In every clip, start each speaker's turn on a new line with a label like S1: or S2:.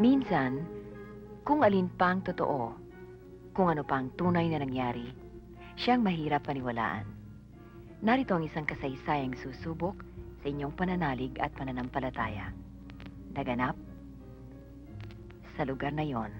S1: Minsan, kung alin pa ang totoo, kung ano pa ang tunay na nangyari, siyang mahirap paniwalaan. Narito ang isang kasaysayang susubok sa inyong pananalig at pananampalataya. Naganap sa lugar na yon.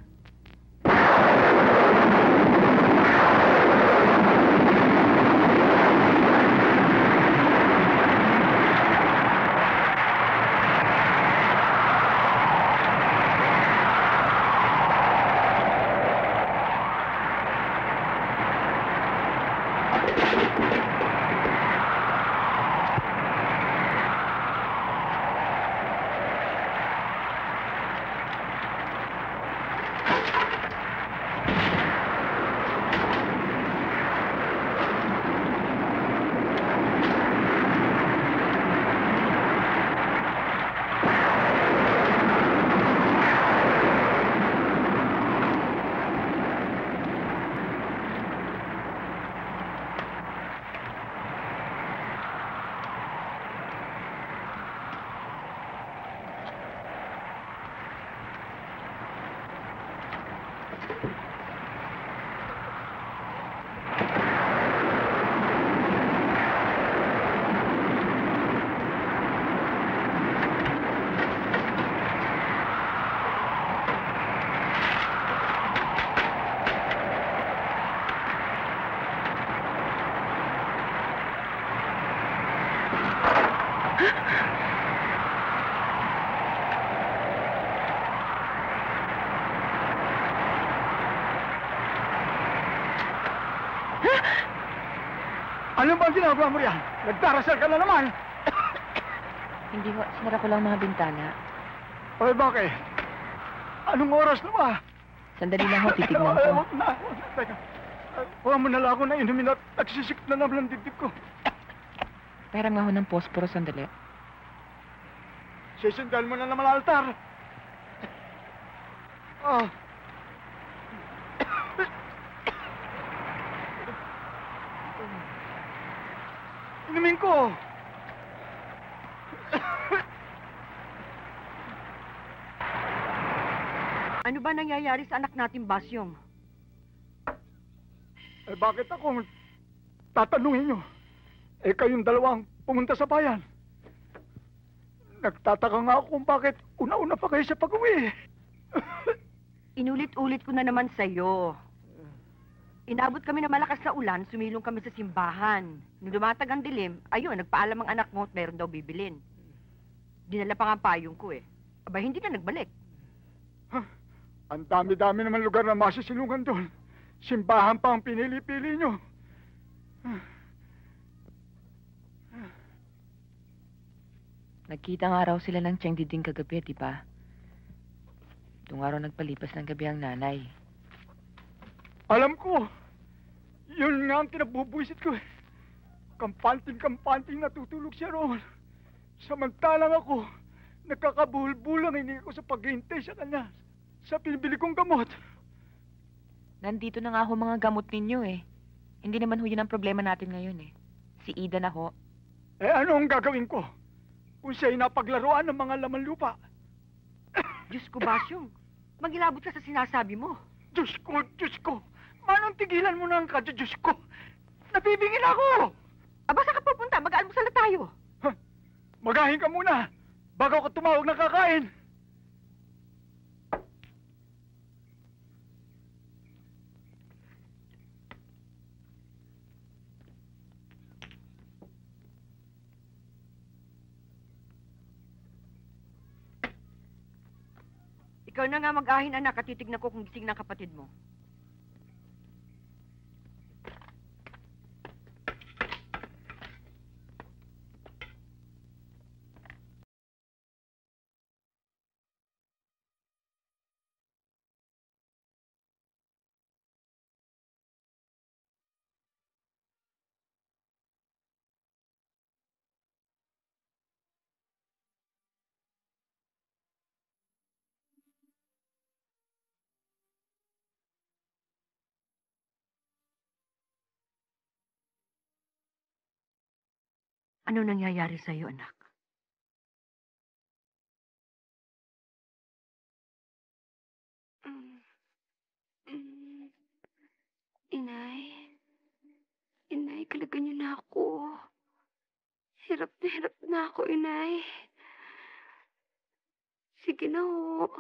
S2: Ano ba ang ginagawa mo riyan? Nagdarasal ka na naman!
S1: Hindi ho, sinara ko lang mga bintana.
S2: Oy, bakit? Anong oras na ba?
S1: Sandali lang ho, titignan ko.
S2: Huwag na. Teka. Huwag mo na lang ako na inumin at nagsisik na naman ang dibdib ko.
S1: Pera nga ho ng posporo, sandali.
S2: Sisundal mo na naman ang altar. Oh. Inumin ko.
S3: Ano ba nangyayari sa anak natin, Basyong?
S2: Eh, bakit ako tatanungin nyo? Eh, kayong dalawang pumunta sa bayan. Nagtataka nga ako kung bakit una-una pa kayo sa pag-uwi.
S3: Inulit-ulit ko na naman sa'yo. Inabot kami ng malakas na ulan, sumilong kami sa simbahan. Nung dumatag ang dilim, ayun, nagpaalam ang anak mo at meron daw bibilin. Dinala pa nga ang payong ko eh. Aba, hindi na nagbalik.
S2: Huh? Ang dami-dami naman lugar na masisilungan doon. Simbahan pa ang pinili-pili nyo.
S1: Nagkita nga raw sila ng Tiang Diding kagabi, di ba? Doon nga raw nagpalipas ng gabi ang nanay.
S2: Alam ko. Yun nga ang kinabubwisit ko eh. Kampanting-kampanting natutulog siya roon. Samantalang ako, nagkakabuhol-bulang hindi ko sa paghihintay sa kanya. Sa pinibili kong gamot.
S1: Nandito na nga ho mga gamot ninyo eh. Hindi naman ho yun ang problema natin ngayon eh. Si Ida na ho.
S2: Eh ano ang gagawin ko? Kung siya'y napaglaruan ng mga laman lupa.
S3: Diyos ko, Basyong. Magilabot ka sa sinasabi mo.
S2: Diyos ko, Diyos ko. Manong tigilan mo na ang kadyo, Diyos ko. Nabibingin ako.
S3: Aba, saan ka pupunta? Mag-almusal na tayo.
S2: Huh? Magahin ka muna. Bago ako tumawag na kakain.
S3: Ikaw na nga mag-ahin, anak, at titignan ko kung gising ng kapatid mo. Ano nangyayari sa'yo, anak?
S4: Inay. Inay, kalagan niyo na ako. Hirap na ako, Inay. Sige na ho.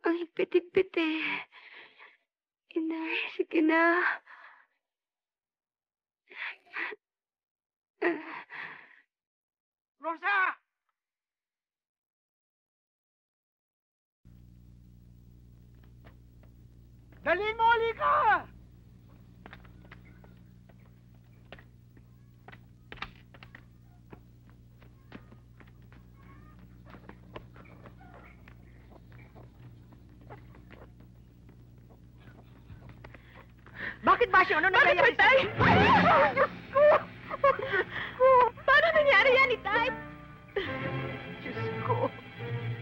S4: Ang higpit-higpit eh. Inay, sige na.
S2: Rosa! Dalhin mo, halika!
S3: Bakit ba siya? Ano nangyayari?
S2: Tay? Diyos ko!
S3: Paano nangyari yan, Itay?
S2: Diyos ko.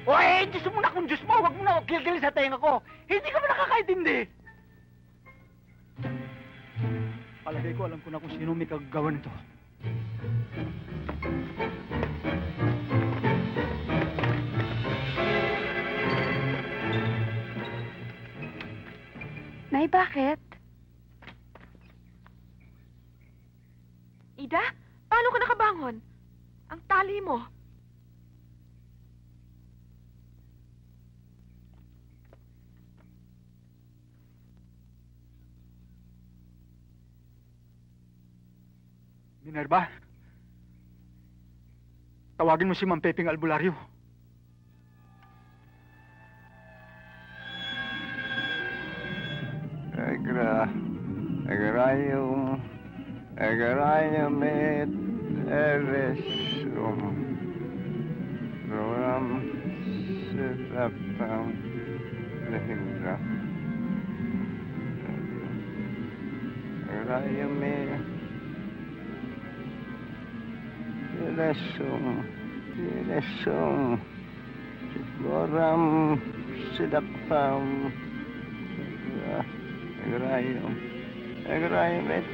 S2: O Diyos mo na kung Diyos mo. Huwag mo na kilgil sa tenga ko. Hindi ka ba nakakaintindi? Palagay ko alam ko na kung sino may kagagawa nito.
S4: Nay, bakit?
S3: Ida, paano ka nakabangon? Ang tali mo.
S2: Minerva, tawagin mo si Mang Pepeng Albularyo.
S5: Agrarium et eresum Roram Sitapam Lehindra Agrarium et eresum Roram Sitapam Agrarium et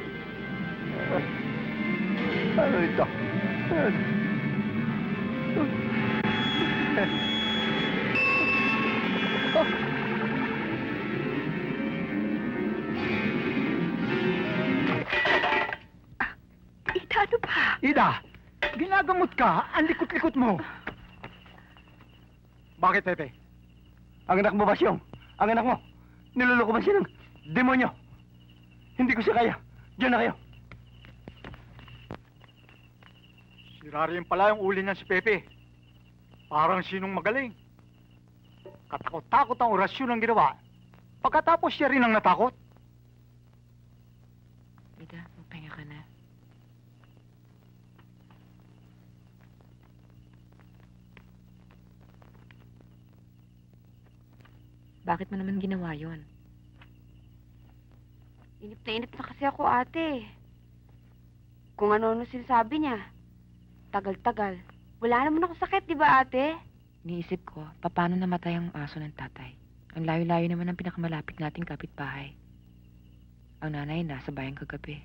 S5: ano ito?
S3: Ida, ano ba?
S2: Ida, ginagamot ka. Ang likot-likot mo. Bakit, Pepe?
S5: Ang anak mo ba siyang? Ang anak mo? Niloloko ba siya ng demonyo? Hindi ko siya kaya. Diyan na kayo.
S2: Sirari yung pala yung uli niyan si Pepe. Parang sinong magaling. Katakot-takot ang orasyon ang ginawa. Pagkatapos siya rin ang natakot.
S1: Ida, magpahinga ka na. Bakit mo naman ginawa yon?
S4: Inip na kasi ako, ate. Kung ano-ano sinasabi niya. Tagal-tagal. Wala naman ako sakit, di ba, ate?
S1: Iniisip ko, paano namatay ang aso ng tatay? Ang layo-layo naman ang pinakamalapit nating kapitbahay. Ang nanay nasa bayan kagabi.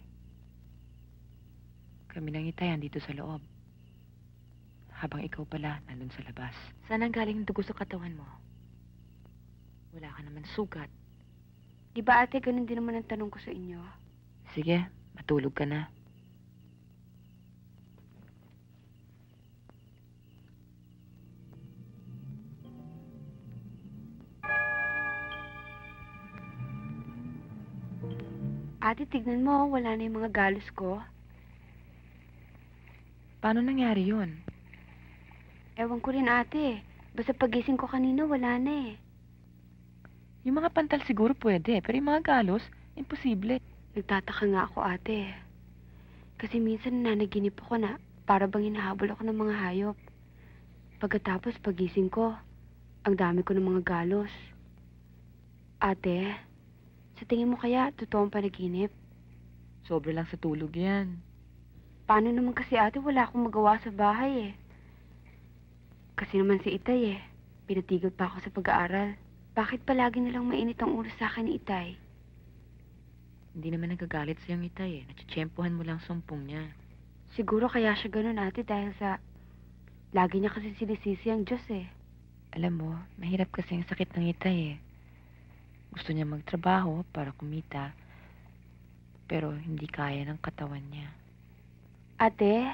S1: Kami ng Itay dito sa loob. Habang ikaw pala nandun sa labas. Saan ang galing ang dugo sa katawan mo? Wala ka naman sugat.
S4: Di ba, ate, ganun din naman ang tanong ko sa inyo?
S1: Sige, matulog ka na.
S4: Ate, tignan mo, wala na yung mga galos ko.
S1: Paano nangyari yun?
S4: Ewan ko rin, ate. Basta pagising ko kanina, wala na eh.
S1: Yung mga pantal siguro pwede, pero yung mga galos, imposible.
S4: Nagtataka nga ako, ate. Kasi minsan nanaginip ako na para bang hinahabol ako ng mga hayop. Pagkatapos pagising ko, ang dami ko ng mga galos. Ate, sa tingin mo kaya totoo ang panaginip?
S1: Sobre lang sa tulog yan.
S4: Paano naman kasi, ate, wala akong magawa sa bahay eh. Kasi naman si Itay eh. Pinatigil pa ako sa pag-aaral. Bakit palagi nalang mainit ang ulo sa akin ni Itay?
S1: Hindi naman nagagalit sa yung Itay eh. Natsitsyempohan mo lang sumpong niya.
S4: Siguro kaya siya ganun, ate, dahil sa... Lagi niya kasi sinisisi ang Diyos eh.
S1: Alam mo, mahirap kasi ang sakit ng Itay eh. Gusto niya magtrabaho para kumita, pero hindi kaya ng katawan niya.
S4: Ate,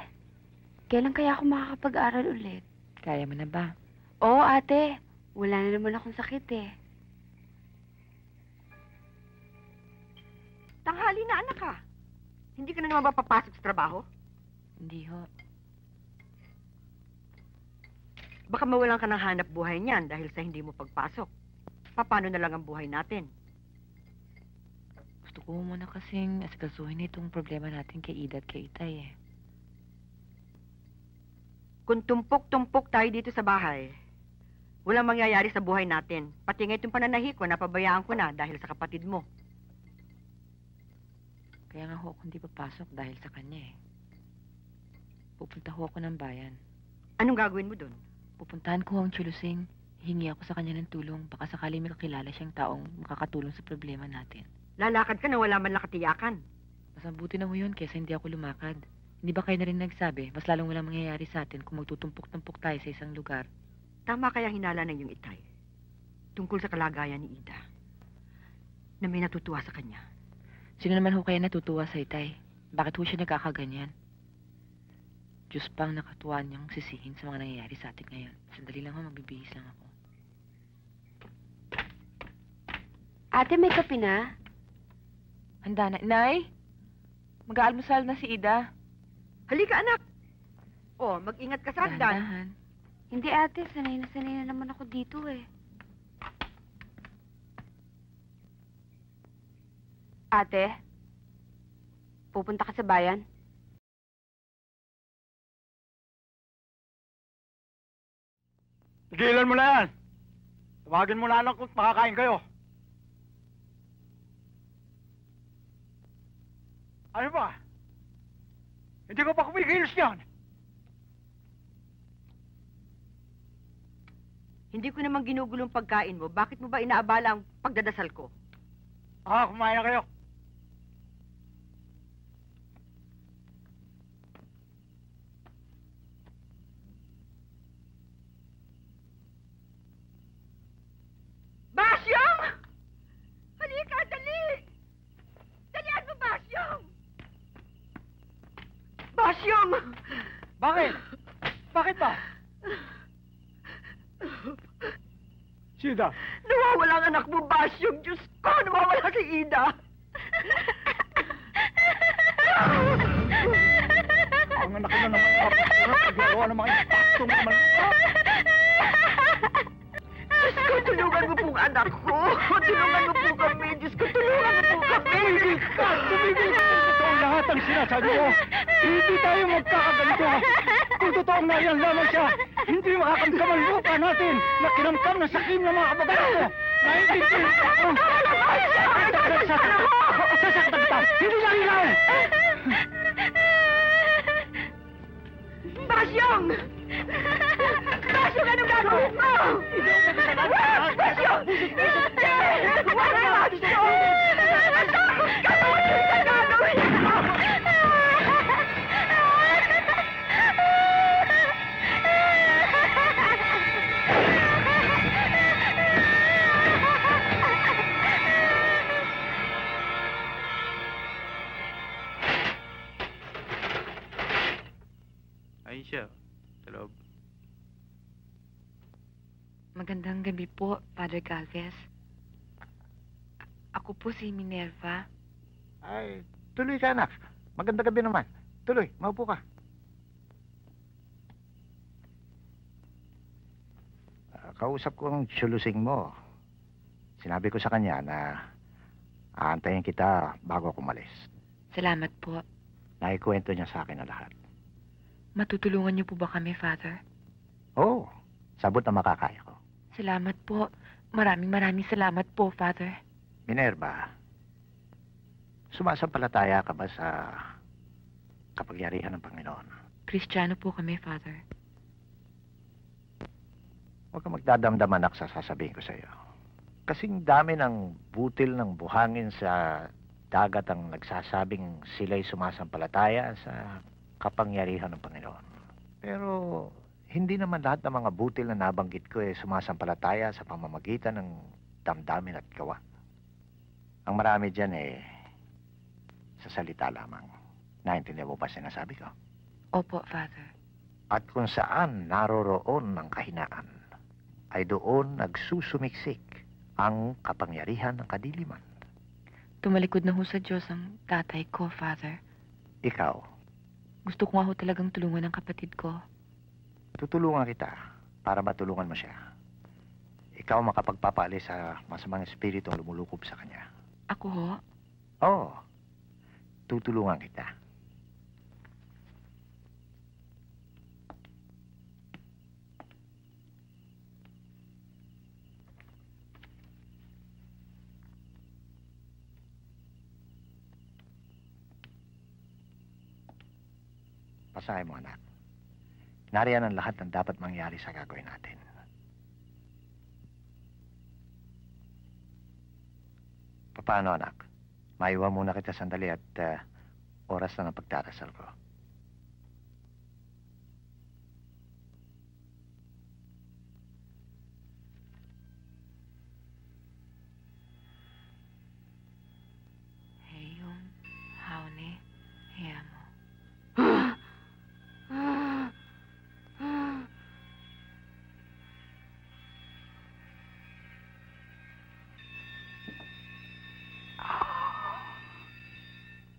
S4: kailan kaya ako makakapag-aral ulit?
S1: Kaya mo na ba?
S4: Oo, ate. Wala na naman akong sakit eh.
S3: Tanghali na, anak ka. Hindi ka na naman ba papasok sa trabaho?
S1: Hindi ho.
S3: Baka mawalan ka ng hanap buhay niyan dahil sa hindi mo pagpasok. Paano na lang ang buhay natin?
S1: Gusto ko muna kasing asikasuhin itong problema natin kay Ida at kay Itay eh.
S3: Kung tumpok-tumpok tayo dito sa bahay, walang mangyayari sa buhay natin. Pati nga itong pananahi ko, napabayaan ko na dahil sa kapatid mo.
S1: Kaya nga ho ako hindi papasok dahil sa kanya eh. Pupunta ho ako ng bayan.
S3: Anong gagawin mo doon?
S1: Pupuntahan ko ang Chulusing. Hingi ako sa kanya ng tulong. Baka sakali may kakilala siyang taong makakatulong sa problema natin.
S3: Lalakad ka na wala man lakatiyakan.
S1: Mas mabuti na ho yun kaysa hindi ako lumakad. Hindi ba kayo na rin nagsabi, mas lalong walang mangyayari sa atin kung magtutumpok-tumpok tayo sa isang lugar?
S3: Tama kaya hinala ng iyong Itay tungkol sa kalagayan ni Ida na may natutuwa sa kanya.
S1: Sino naman ho kaya natutuwa sa Itay? Bakit ho siya nagkakaganyan? Diyos pang nakatuwa niyang sisihin sa mga nangyayari sa atin ngayon. Sandali lang ho, magbibihis lang ako.
S4: Ate, may kape na?
S1: Handa na. Inay! Mag-aalmusal na si Ida.
S3: Halika, anak! Oh, mag-ingat ka sa hagdan.
S1: Dahan-dahan.
S4: Hindi, ate. Sanay na naman ako dito eh. Ate, pupunta ka sa bayan?
S2: Tigilan mo na yan. Tawagin mo na anak kung makakain kayo. Ano ba? Hindi ko pa kumikilos yan.
S3: Hindi ko naman ginugulong pagkain mo. Bakit mo ba inaabala ang pagdadasal ko?
S2: Kumain na kayo.
S3: Basyong! Halika, dali! Dalian mo, Basyong! Basyong!
S2: Bakit? Bakit ba? Sida,
S3: Nawawala ang anak mo, Basyong! Diyos ko, nawawala si Ida!
S2: ang anak na naman naglaro ng mga impaktong naman.
S3: Diyos ko, tulungan mo pong anak ko! Tulungan mo po kami! Diyos ko, tulungan mo po kami!
S2: Tumigil ka! Tumigil ka! Kung totoo lahat ang sinasabi ko, hindi tayo magkakaganito. Kung totoo na yan lamang siya, hindi makakamkam ang lupa natin na kinamkam na sakim ng mga kababayan ko. Naintindihan ka ako. Sasaktan kita! Hindi lang yan!
S3: Basyong! Basyong, anong gagawin mo? Basyong! Hindi! Huwag na, Basyong! Natakot ka! Huwag yung gagawin mo!
S6: Ayun siya, sa loob.
S1: Magandang gabi po, Father Galvez. Ako po si Minerva.
S7: Ay, tuloy ka anak. Maganda gabi naman. Tuloy, maupo ka. Kausap ko ang Chulusing mo. Sinabi ko sa kanya na aantayin kita bago ako umalis.
S1: Salamat po.
S7: Naikwento niya sa akin na lahat.
S1: Matutulungan niyo po ba kami, Father?
S7: Oo, sabot na makakaya ko.
S1: Salamat po. Maraming salamat po, Father.
S7: Minerva, sumasampalataya ka ba sa kapagyarihan ng Panginoon?
S1: Kristiyano po kami, Father.
S7: Huwag ka magdadamdam anak sa sasabihin ko sa iyo. Kasing dami ng butil ng buhangin sa dagat ang nagsasabing sila'y sumasampalataya sa kapangyarihan ng Panginoon. Pero hindi naman lahat ng mga butil na nabanggit ko sumasampalataya sa pamamagitan ng damdamin at gawa. Ang marami dyan sa salita lamang. Naintindihan mo ba sinasabi ko?
S4: Opo, Father.
S7: At kung saan naroroon ang kahinaan, ay doon nagsusumiksik ang kapangyarihan ng kadiliman.
S4: Tumalikod na ho sa Diyos ang tatay ko, Father.
S7: Ikaw,
S4: Gusto ko nga ho talagang tulungan ang kapatid ko.
S7: tutulungan kita para matulungan mo siya. Ikaw makapagpapaalis sa masamang espiritu ang lumulukob sa kanya.
S4: Ako ho?
S7: Oo, tutulungan kita. Pasahin mo, anak. Nariyan ang lahat ng dapat mangyari sa gagawin natin. Paano, anak? Maiwan muna kita sandali at oras na ng pagdarasal ko.
S4: Heyong, haone, heyamo.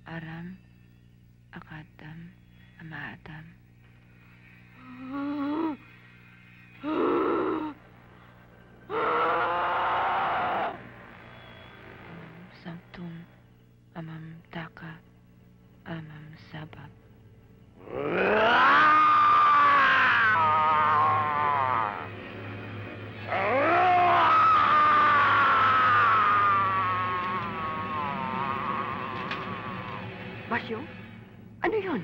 S4: Aram, akadam, amaadam. Sanctum, amam taka, amam sabab.
S3: Basyong? Ano yun?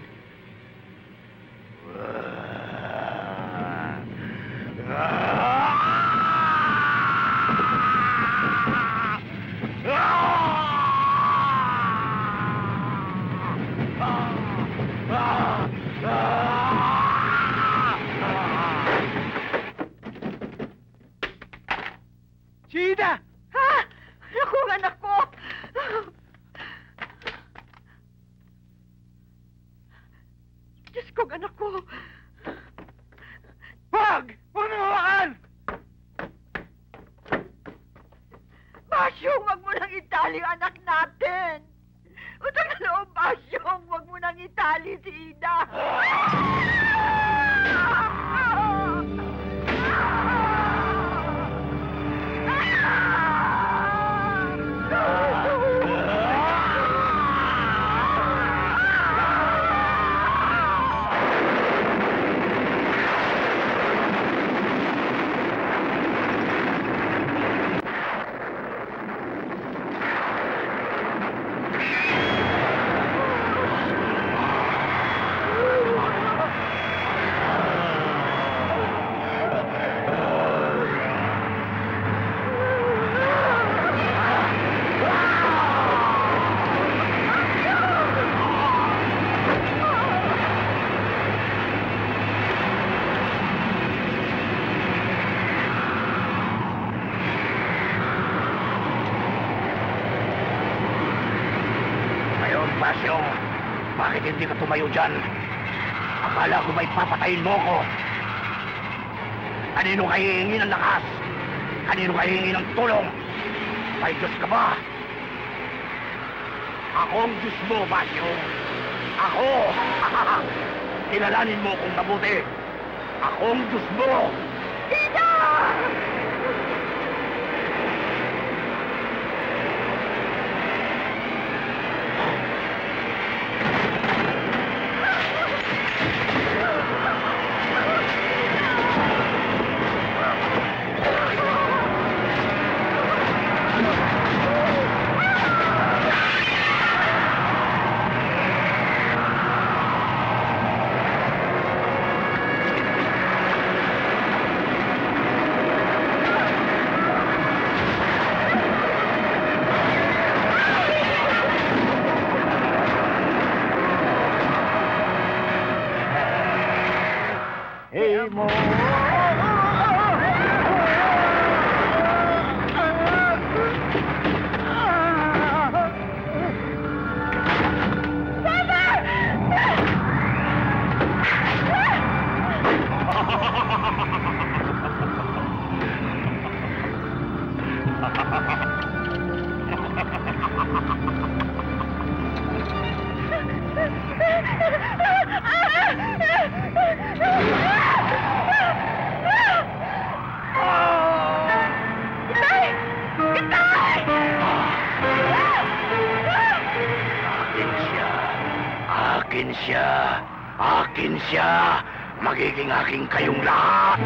S2: Sida!
S3: Ha? Naku, anak ko! Diyos ko, anak ko!
S2: Wag! Huwag mo hawakan!
S3: Basyong, wag mo nang itali ang anak natin! Utang na loob, Basyong, wag mo nang itali si Ida!
S5: Basyong, bakit hindi ka tumayo dyan? Akala ko may papatayin mo ko. Kanino ka hihingi ng lakas? Kanino ka hihingi ng tulong? May Diyos ka ba? Ako ang Diyos mo, Basyong. Ako! Kilalanin mo kung mabuti. Ako ang Diyos mo! Ida! akin siya. Magiging aking kayong lahat.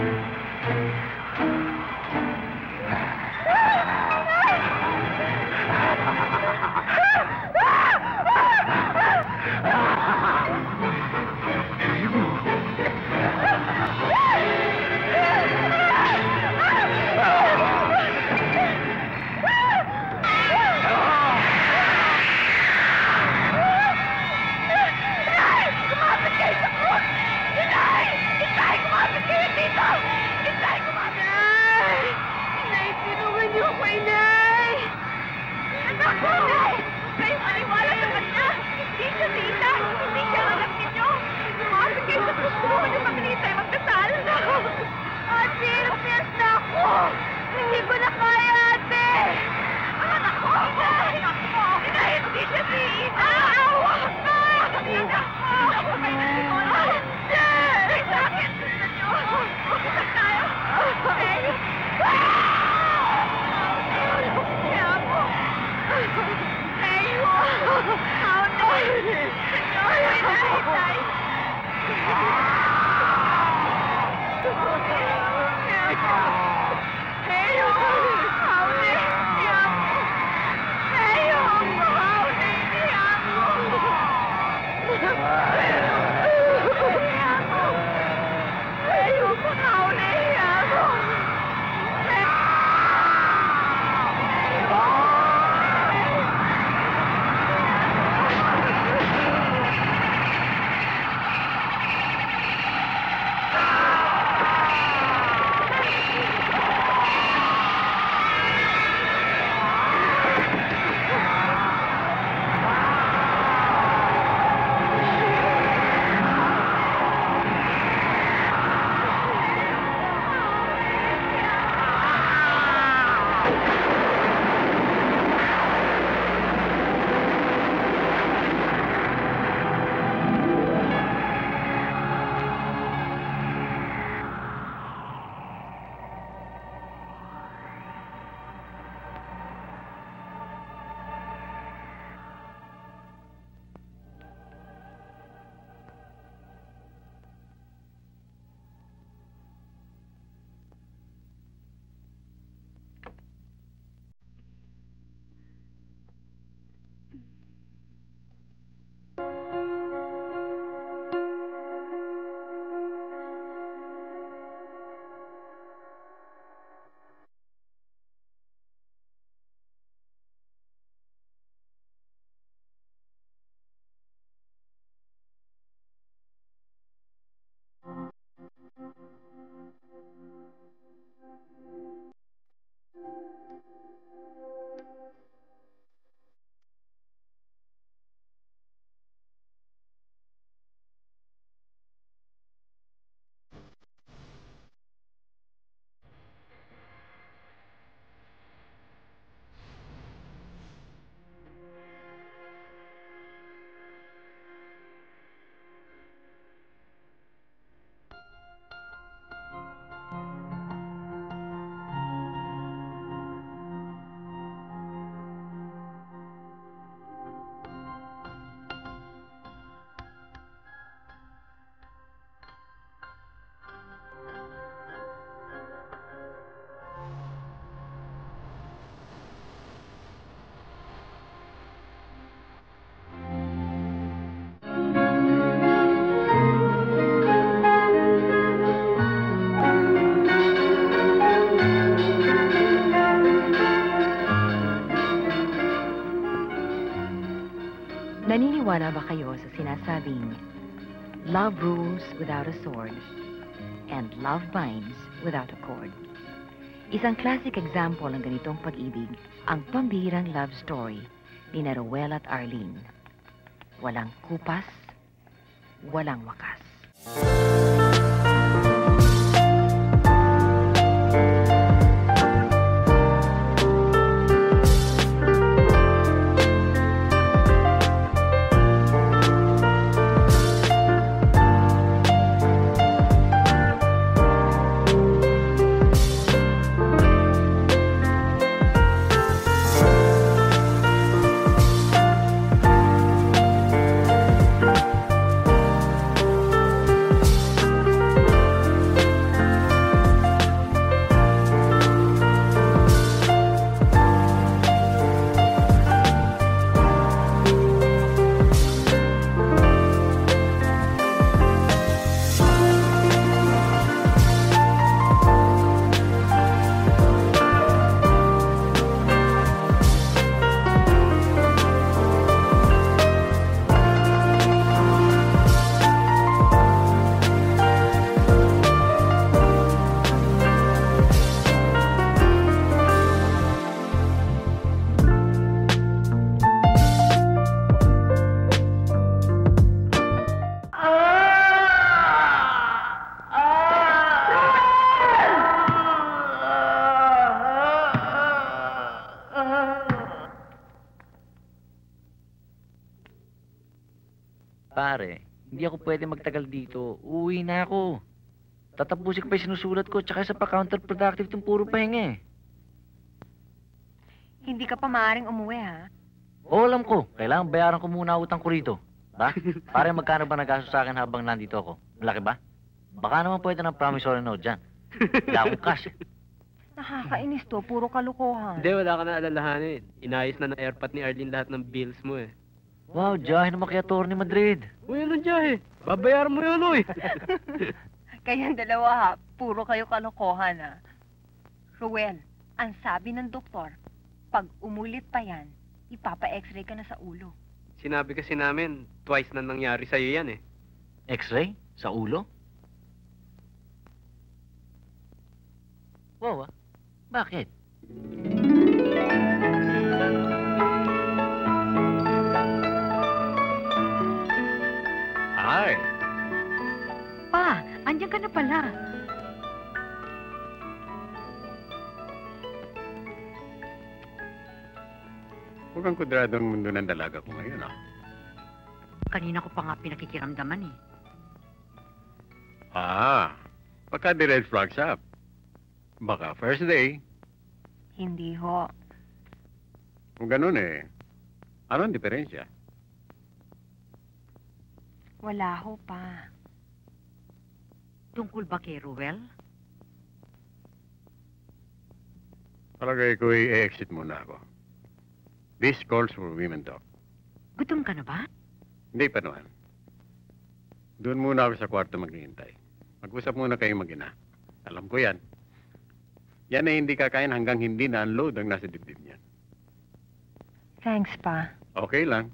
S1: Naniniwala ba kayo sa sinasabing, love rules without a sword, and love binds without a cord? Isang classic example ng ganitong pag-ibig, ang pambihirang love story ni Ruel at Arlene. Walang kupas, walang wakas.
S7: pare, hindi ako pwede magtagal dito. Uwi na ako. Tatapusin ko pa yung sinusulat ko, tsaka sa pa-counterproductive itong puro pahinga eh.
S1: Hindi ka pa maaaring umuwi, ha?
S7: Oo, alam ko. Kailangan bayaran ko muna utang ko rito. Ba? Pare, magkano ba nagasto sa akin habang nandito ako? Malaki ba? Baka naman pwede ng promissory note dyan. Wala akong cash.
S1: Nakakainis to. Puro kalukuhan.
S6: Hindi, wala ka na alalahanin. Inayos na ng airpot ni Arlene lahat ng bills mo eh.
S7: Wow, jahe naman kay Atty. Madrid.
S6: Uy, ano dyan eh? Babayaran mo yun, uy.
S1: Kayang dalawa, ha? Puro kayo kalokohan, ha? Ruel, ang sabi ng doktor, pag umulit pa yan, ipapa-x-ray ka na sa ulo.
S6: Sinabi kasi namin, twice na nangyari sa'yo yan eh.
S7: X-ray? Sa ulo? Wow, ah. Bakit?
S5: Ay,
S1: Pa, andyan ka na pala.
S8: Mukhang kudrado ang mundo ng dalaga ko ngayon, ah.
S3: Kanina ko pa nga pinakikiramdaman eh.
S8: Baka the red flags up. Baka first day.
S1: Hindi ho.
S8: Kung ganun eh, ano ang diferensya?
S1: Wala ho, pa.
S3: Tungkol ba kay Ruel?
S8: Palagay ko i-exit muna ako. This calls for women talk.
S3: Gutom ka na ba?
S8: Hindi pa naman. Doon muna ako sa kwarto maghihintay. Mag-usap muna kayong mag-ina. Alam ko yan. Yan ay hindi kakain hanggang hindi na-unload ang nasa dibdib niyan.
S1: Thanks, pa.
S8: Okay lang.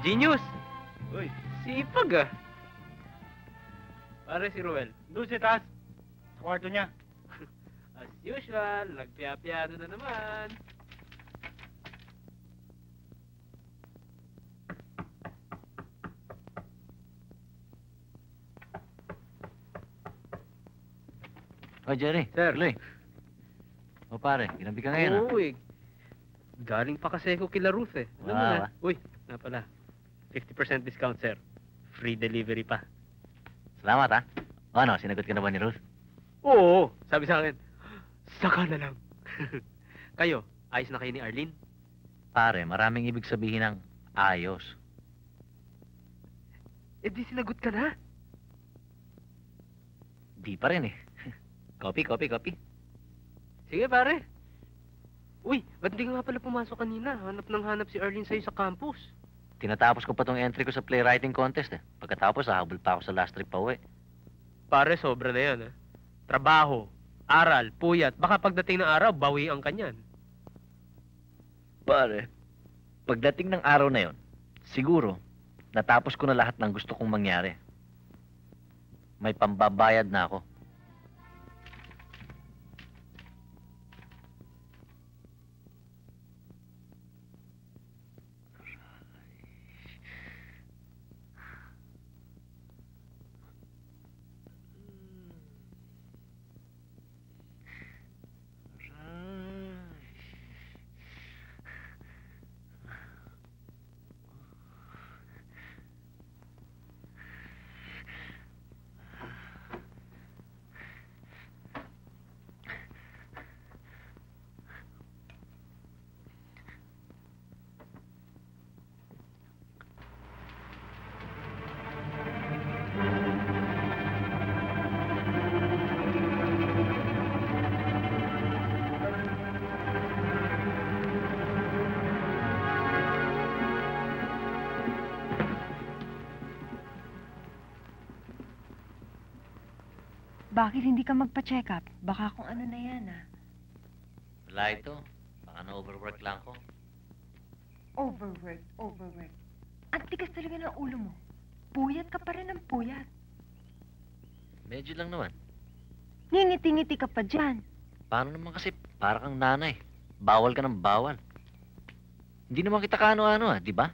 S6: Genius! Uy, sipag ah. Pare si Ruel.
S5: doon sa taas. Sa kwarto niya.
S6: As usual, nagpiapiyado na naman.
S7: O, Jerry.
S6: Sir.
S7: Tuloy. O, pare, ginabi ka ngayon, ah.
S6: Oo eh. Galing pa kasi ako kila Ruth eh. Alam mo
S7: Wow,
S6: na.
S7: ah.
S6: Uy, nga pala. 50% discount, sir. Free delivery pa.
S7: Salamat, ha? O, ano, sinagot ka na ba ni Ruth?
S6: Oo, sabi sa akin, saka na lang. Kayo, ayos na kayo ni Arlene?
S7: Pare, maraming ibig sabihin ng ayos.
S6: Eh di sinagot ka na.
S7: Di pa rin, eh. Copy.
S6: Sige pare. Uy, ba't di ka nga pala pumasok kanina? Hanap ng hanap si Arlene sa'yo sa campus.
S7: Tinatapos ko pa tong entry ko sa playwriting contest, eh. Pagkatapos, hahabol pa ako sa last trip pa uwi.
S6: Pare, sobra na yan, ah. Trabaho, aral, puyat. Baka pagdating ng araw, bawi ang kanyan.
S7: Pare, pagdating ng araw na yon, siguro, natapos ko na lahat ng gusto kong mangyari. May pambabayad na ako.
S1: Bakit hindi ka magpa-check up? Baka kung ano na yan, ah.
S7: Wala ito. Baka na-overwork lang ko.
S3: Overwork. Ang tigas talaga ng ulo mo. Puyat ka pa rin ng puyat.
S7: Medyo lang naman.
S3: Ngingiti-ngiti ka pa dyan.
S7: Paano naman kasi para kang nanay? Bawal ka ng bawal. Hindi naman kita kaano-ano di ba?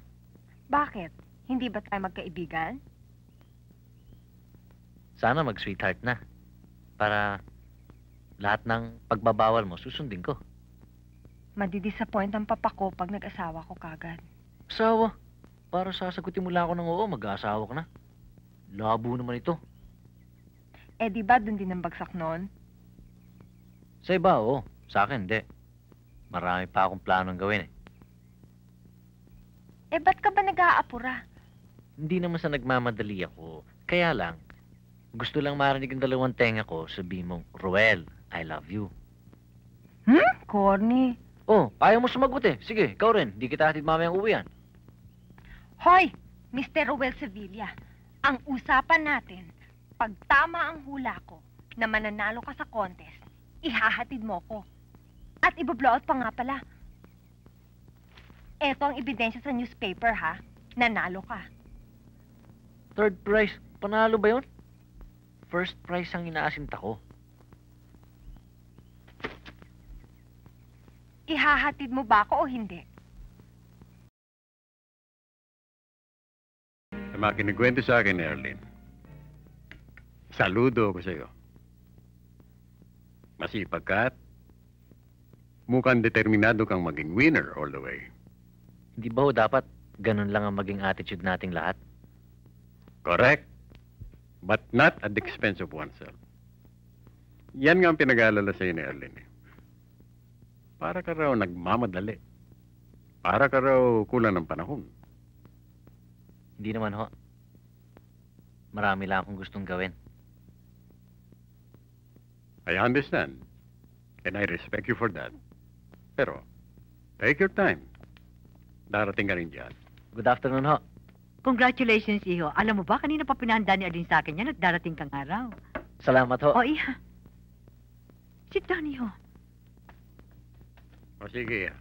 S3: Bakit? Hindi ba tayo magkaibigan?
S7: Sana mag-sweetheart na. Para lahat ng pagbabawal mo, susundin ko.
S3: Madidisappoint ang papa ko pag nag-asawa ko kagad.
S7: Asawa? Para sasagutin mo lang ako ng oo, mag-aasawa ka na. Labo naman ito.
S3: Eh di ba dun din ang bagsak noon?
S7: Sa iba, oo. Sa akin, hindi. Marami pa akong planong gawin
S3: Eh ba't ka ba nag-aapura?
S7: Hindi naman sa nagmamadali ako. Kaya lang, gusto lang marinig ang dalawang tenga ko, sabihin mong, Ruel, I love you.
S3: Corny.
S7: Oh, ayaw mo sumagot Sige, ikaw rin. Di kita hatid mamayang uwian.
S3: Hoy, Mr. Ruel Sevilla, ang usapan natin, pag tama ang hula ko na mananalo ka sa contest, ihahatid mo ko. At ibablow out pa nga pala. Eto ang ebidensya sa newspaper, ha? Nanalo ka.
S7: Third prize. Panalo ba yun? First prize ang inaasinta ko.
S3: Ihahatid mo ba ako o hindi?
S8: Sa mga kinikwento sa akin, Erlyn, saludo ako sa iyo. Masipag ka at mukhang determinado kang maging winner all the way.
S7: Hindi ba ho dapat ganun lang ang maging attitude nating lahat?
S8: Correct. But not at the expense of oneself. Yan nga ang pinag-aalala sa'yo ni Erlyn. Para ka raw nagmamadali. Para ka raw kulang ng panahon.
S7: Hindi naman ho. Marami lang akong gustong gawin.
S8: I understand. And I respect you for that. Pero, take your time. Darating ka rin dyan.
S7: Good afternoon ho.
S9: Congratulations, Iho. Alam mo ba, kanina pa pinahanda ni Aline sa akin yan at darating kang araw.
S7: Salamat ho.
S9: O, Iha. Sit down, Iho.
S8: O sige,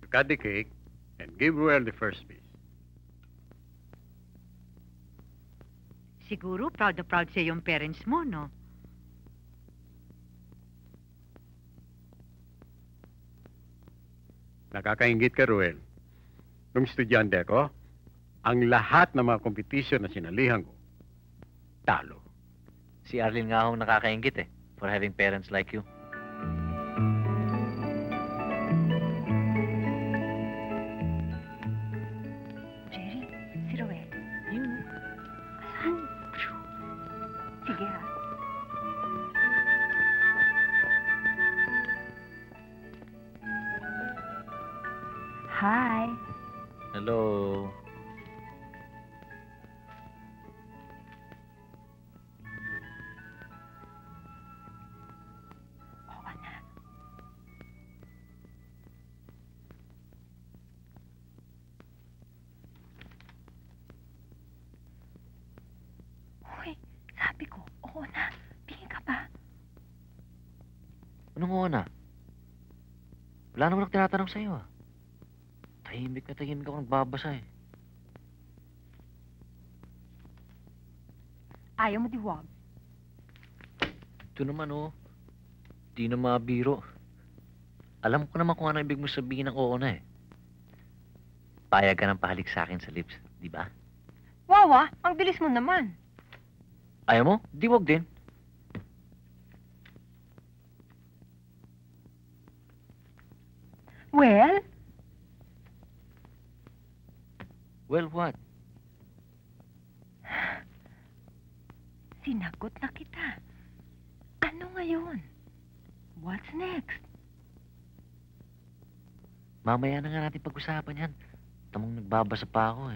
S8: cut the cake and give Ruel the first piece.
S9: Siguro, proud na proud siya yung parents mo, no?
S8: Nakakaingit ka, Ruel. Nung estudyante ako, ang lahat ng mga kompetisyon na sinalihan ko, talo.
S7: Si Arlene nga hong nakakaingit for having parents like you.
S3: Jerry, si Ruel. Asan? Sige, ha? Hi.
S7: Hello.
S3: Oo na. Hoy, sabi ko, oo na. Tingin ka ba?
S7: Anong oo na? Wala naman ako tinatanong sa'yo Tahimik ako nagbabasa
S3: Ayaw mo diwag.
S7: Ito naman di na mabiro. Alam ko naman kung ano ibig mo sabihin ng oo na Payag ka ng pahalik sa akin sa lips, di ba?
S3: Wawa, ang bilis mo naman.
S7: Ayaw mo? Di wag din.
S3: Well?
S7: Well, what?
S3: Sinagot na kita. Ano ngayon? What's next?
S7: Mamaya na nga natin pag-usapan yan. Tamang nagbabasa pa ako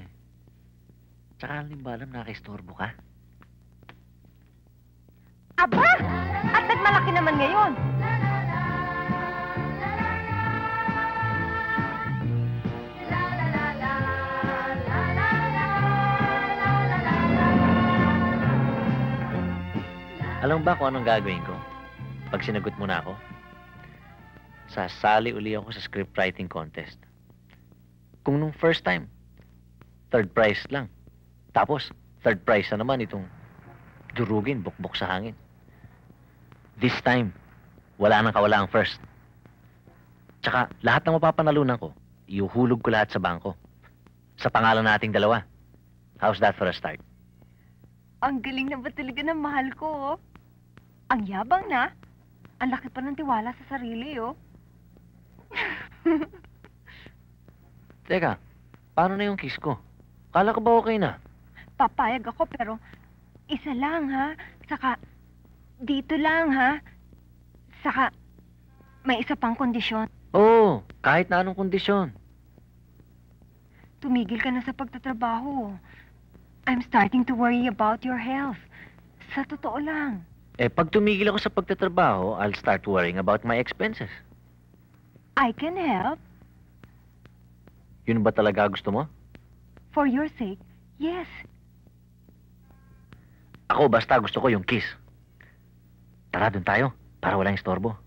S7: Tsaka alam ba alam nakistorbo ka?
S3: Aba! At nagmalaki naman ngayon.
S7: Alam ba kung anong gagawin ko? Pag sinagot mo na ako? sasali uli ako sa script writing contest. Kung nung first time, third prize lang. Tapos, third prize na naman itong durugin, bukbok sa hangin. This time, wala nang kawala ang first. Tsaka, lahat ng mapapanalunan ko, iuhulog ko lahat sa bangko. Sa pangalan nating dalawa. How's that for a start?
S3: Ang galing na ba talaga ng mahal ko, oh? Ang yabang na. Ang laki pa ng tiwala sa sarili, oh.
S7: Teka, paano na yung kiss ko? Kala ko ba okay na?
S3: Papayag ako, pero isa lang, ha? Saka, dito lang, ha? Saka, may isa pang kondisyon.
S7: Oo, kahit na anong kondisyon.
S3: Tumigil ka na sa pagtatrabaho. I'm starting to worry about your health. Sa totoo lang.
S7: Pag tumigil ako sa pagtatrabaho, I'll start worrying about my expenses.
S3: I can help.
S7: Yun ba talaga gusto mo?
S3: For your sake, yes.
S7: Ako, basta gusto ko yung kiss. Tara, dun tayo, para walang istorbo.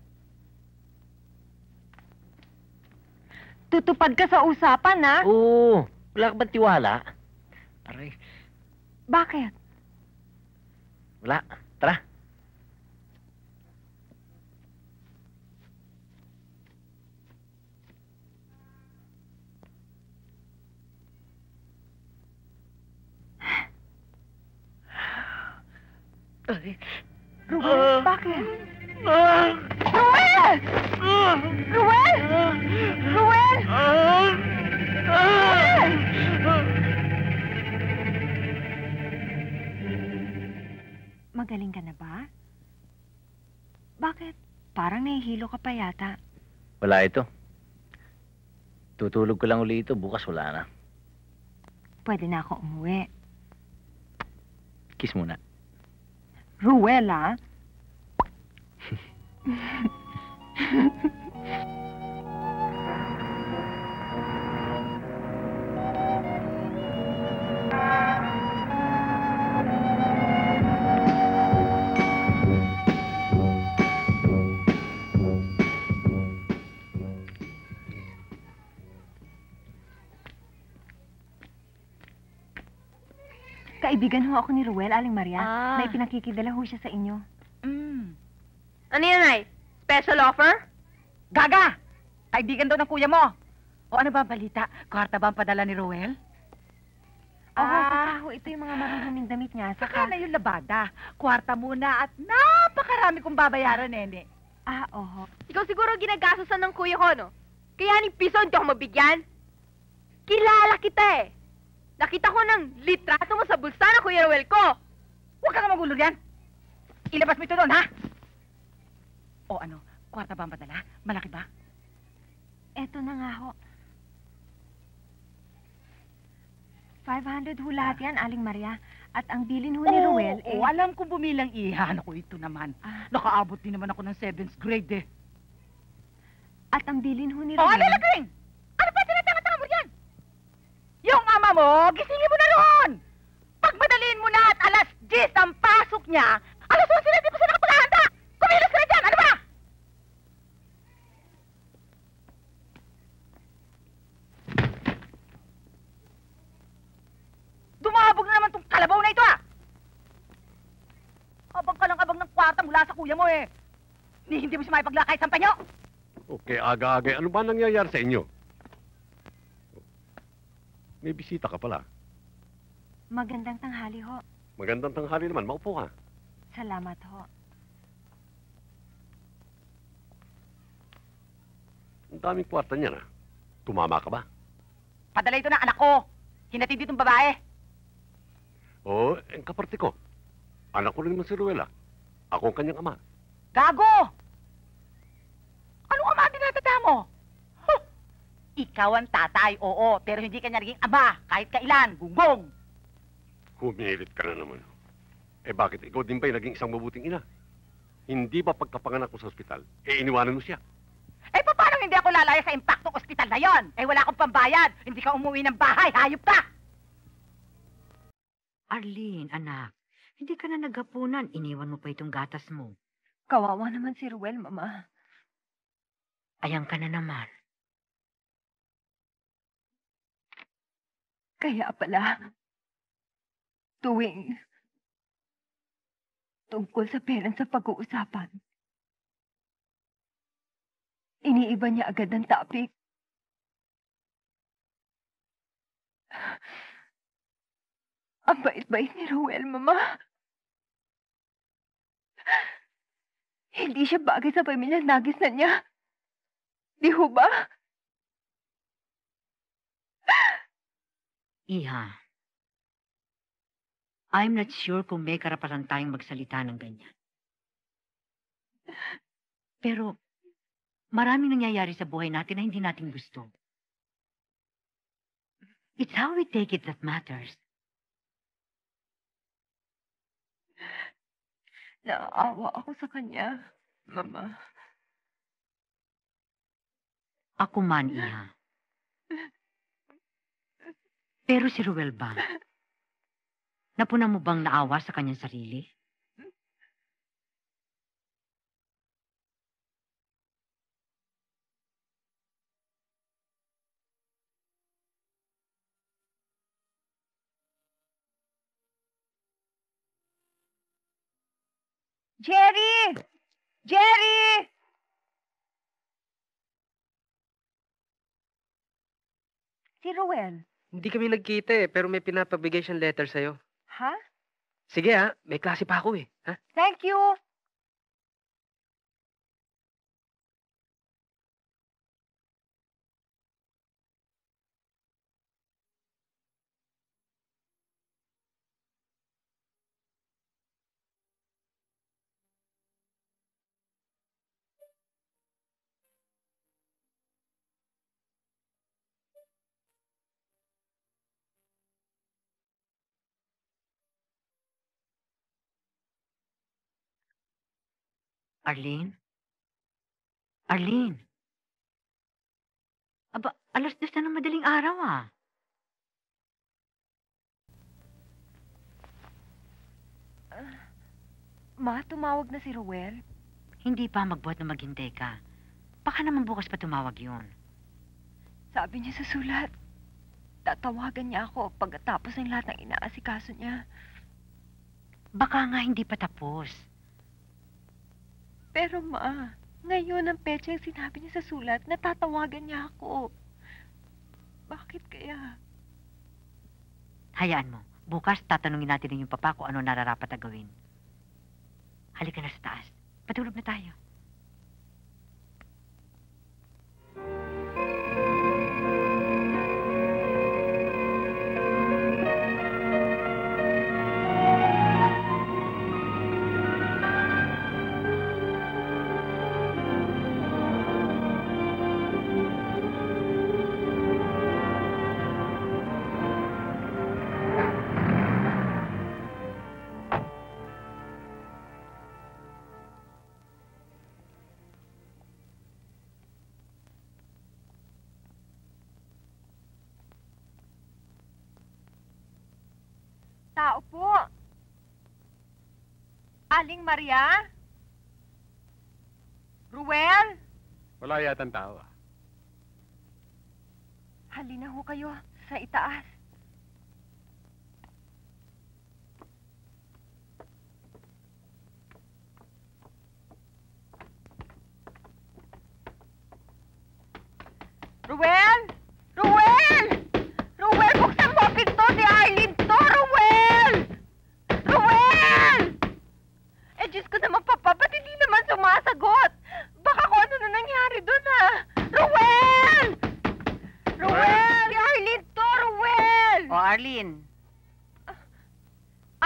S3: Tutupad ka sa usapan, ha?
S7: Oo, wala ka bang tiwala? Aray,
S3: Bakit?
S7: wala. Tara.
S3: Ruel, bakit? Ruel! Ruel! Ruel! Ruel! Magaling ka na ba? Bakit? Parang nahihilo ka pa yata.
S7: Wala ito. Tutulog ko lang uli ito, bukas wala na.
S3: Pwede na ako umuwi.
S7: Kiss muna.
S3: Ruel, ah. Kaibigan ho ako ni Ruel, Aling Maria.
S4: Ah.
S3: May pinakikidala ho siya sa inyo.
S4: Ano yan, Nay? Special offer?
S9: Gaga! Kaibigan daw ng kuya mo. O ano ba ang balita? Kwarta ba ang padala ni Roel?
S3: Oo, saka ho, ito yung mga maruruming damit niya.
S9: Saka na yung labada. Kwarta muna at napakarami kong babayaran, nene.
S3: Oo.
S4: Ikaw siguro ginagastosan ng kuya ko, no? Kaya ni piso hindi ako mabigyan. Kilala kita eh. Nakita ko ng litrato mo sa bulsa ng Kuya Roel ko.
S9: Huwag ka nga magulo yan. Ilabas mo ito doon, ha? O ano, kwarta ba ang padala? Malaki ba?
S3: Eto na nga ho. 500 ho lahat yan, Aling Maria. At ang bilin ho ni Ruel,
S9: alam kong bumilang iha. Naku, ito naman. Nakaabot din naman ako ng 7th grade, eh.
S3: At ang bilin ho ni
S9: O,
S3: Ruel...
S9: ano lagring? Ano ba tinatanga-tanga mo yan? Yung ama mo, gisingin mo na roon! Pagmadaliin mo na at alas 10 ang pasok niya, alas 11 na di pa siya nakapaghahanda! Kumilos ka na dyan! Ano ba? Dumabog na naman tong kalabaw na ito, ah! Abang ka lang abang ng kwarta mula sa kuya mo, eh. Hindi mo siya maipaglakay sa panyo!
S8: Okay, aga-aga. Ano ba nangyayari sa inyo? May bisita ka pala.
S3: Magandang tanghali ho.
S8: Magandang tanghali naman. Maupo ka.
S3: Salamat ho.
S8: Ang daming kwarta niya na. Tumama ka ba?
S9: Padala ito ng anak ko. Hinatid ditong babae.
S8: Oo, ang kaparte ko. Anak ko rin naman si Ruela. Ako ang kanyang ama.
S9: Gago! Anong ama ang dinadada mo? Huh! Ikaw ang tatay, oo, pero hindi ka niya naging ama, kahit kailan, gunggong.
S8: Humilit ka na naman. Bakit ikaw din ba naging isang mabuting ina? Hindi ba pagkapanganak mo sa ospital, iniwanan mo siya?
S9: Paano hindi ako lalaya sa impaktong ospital na yon? Wala akong pambayad, hindi ka umuwi ng bahay, hayop ka! Arlene, anak, hindi ka na naghapunan, iniwan mo pa itong gatas mo.
S3: Kawawa naman si Ruel, Mama. Ayan ka na naman.
S1: Kaya pala, tuwing tungkol sa parents sa pag-uusapan, iniiba niya agad ang topic. Ang bait-bait ni Ruel, Mama. Hindi siya bagay sa pamilyang nagis na niya. Di ho ba?
S3: Iha, I'm not sure kung may karapatan tayong magsalita ng ganyan. Pero, maraming nangyayari sa buhay natin na hindi natin gusto. It's how we take it that matters.
S1: Naaawa ako sa kanya, Mama.
S3: Ako man, Iha. Pero si Ruel ba? Napuna mo bang naawa sa kanyang sarili?
S1: Jerry! Jerry! Si Ruel.
S6: Hindi kami nagkita eh, pero may pinapabigay siyang letter sa'yo.
S1: Ha?
S6: Sige ha, may klase pa ako eh. Ha?
S1: Thank you!
S3: Arlene? Arlene? Aba, 2:00 na ng madaling araw ah.
S1: Ma, tumawag na si Ruel.
S3: Hindi pa, magbuhat na maghintay ka. Baka naman bukas pa tumawag yun.
S1: Sabi niya sa sulat, tatawagan niya ako pagkatapos ng lahat ng inaasikaso niya.
S3: Baka nga hindi pa tapos.
S1: Pero Ma, ngayon ang petsa yung sinabi niya sa sulat na tatawagan niya ako. Bakit kaya?
S3: Hayaan mo. Bukas tatanungin natin yung papa kung ano nararapat na gawin. Halika na sa taas. Patulog na tayo.
S1: Tao po. Aling Maria? Ruel?
S8: Wala yatang tao ah.
S1: Halina ho kayo sa itaas. Ruel! Ruel! Ruel, buksan mo ang pinto si Arlene to, Ruel! Ruel! Eh, Diyos ko naman, Papa, ba't hindi naman sumasagot? Baka kung ano na nangyari dun, ha? Ruel! Ruel! Si Arlene to, Ruel!
S3: O, Arlene.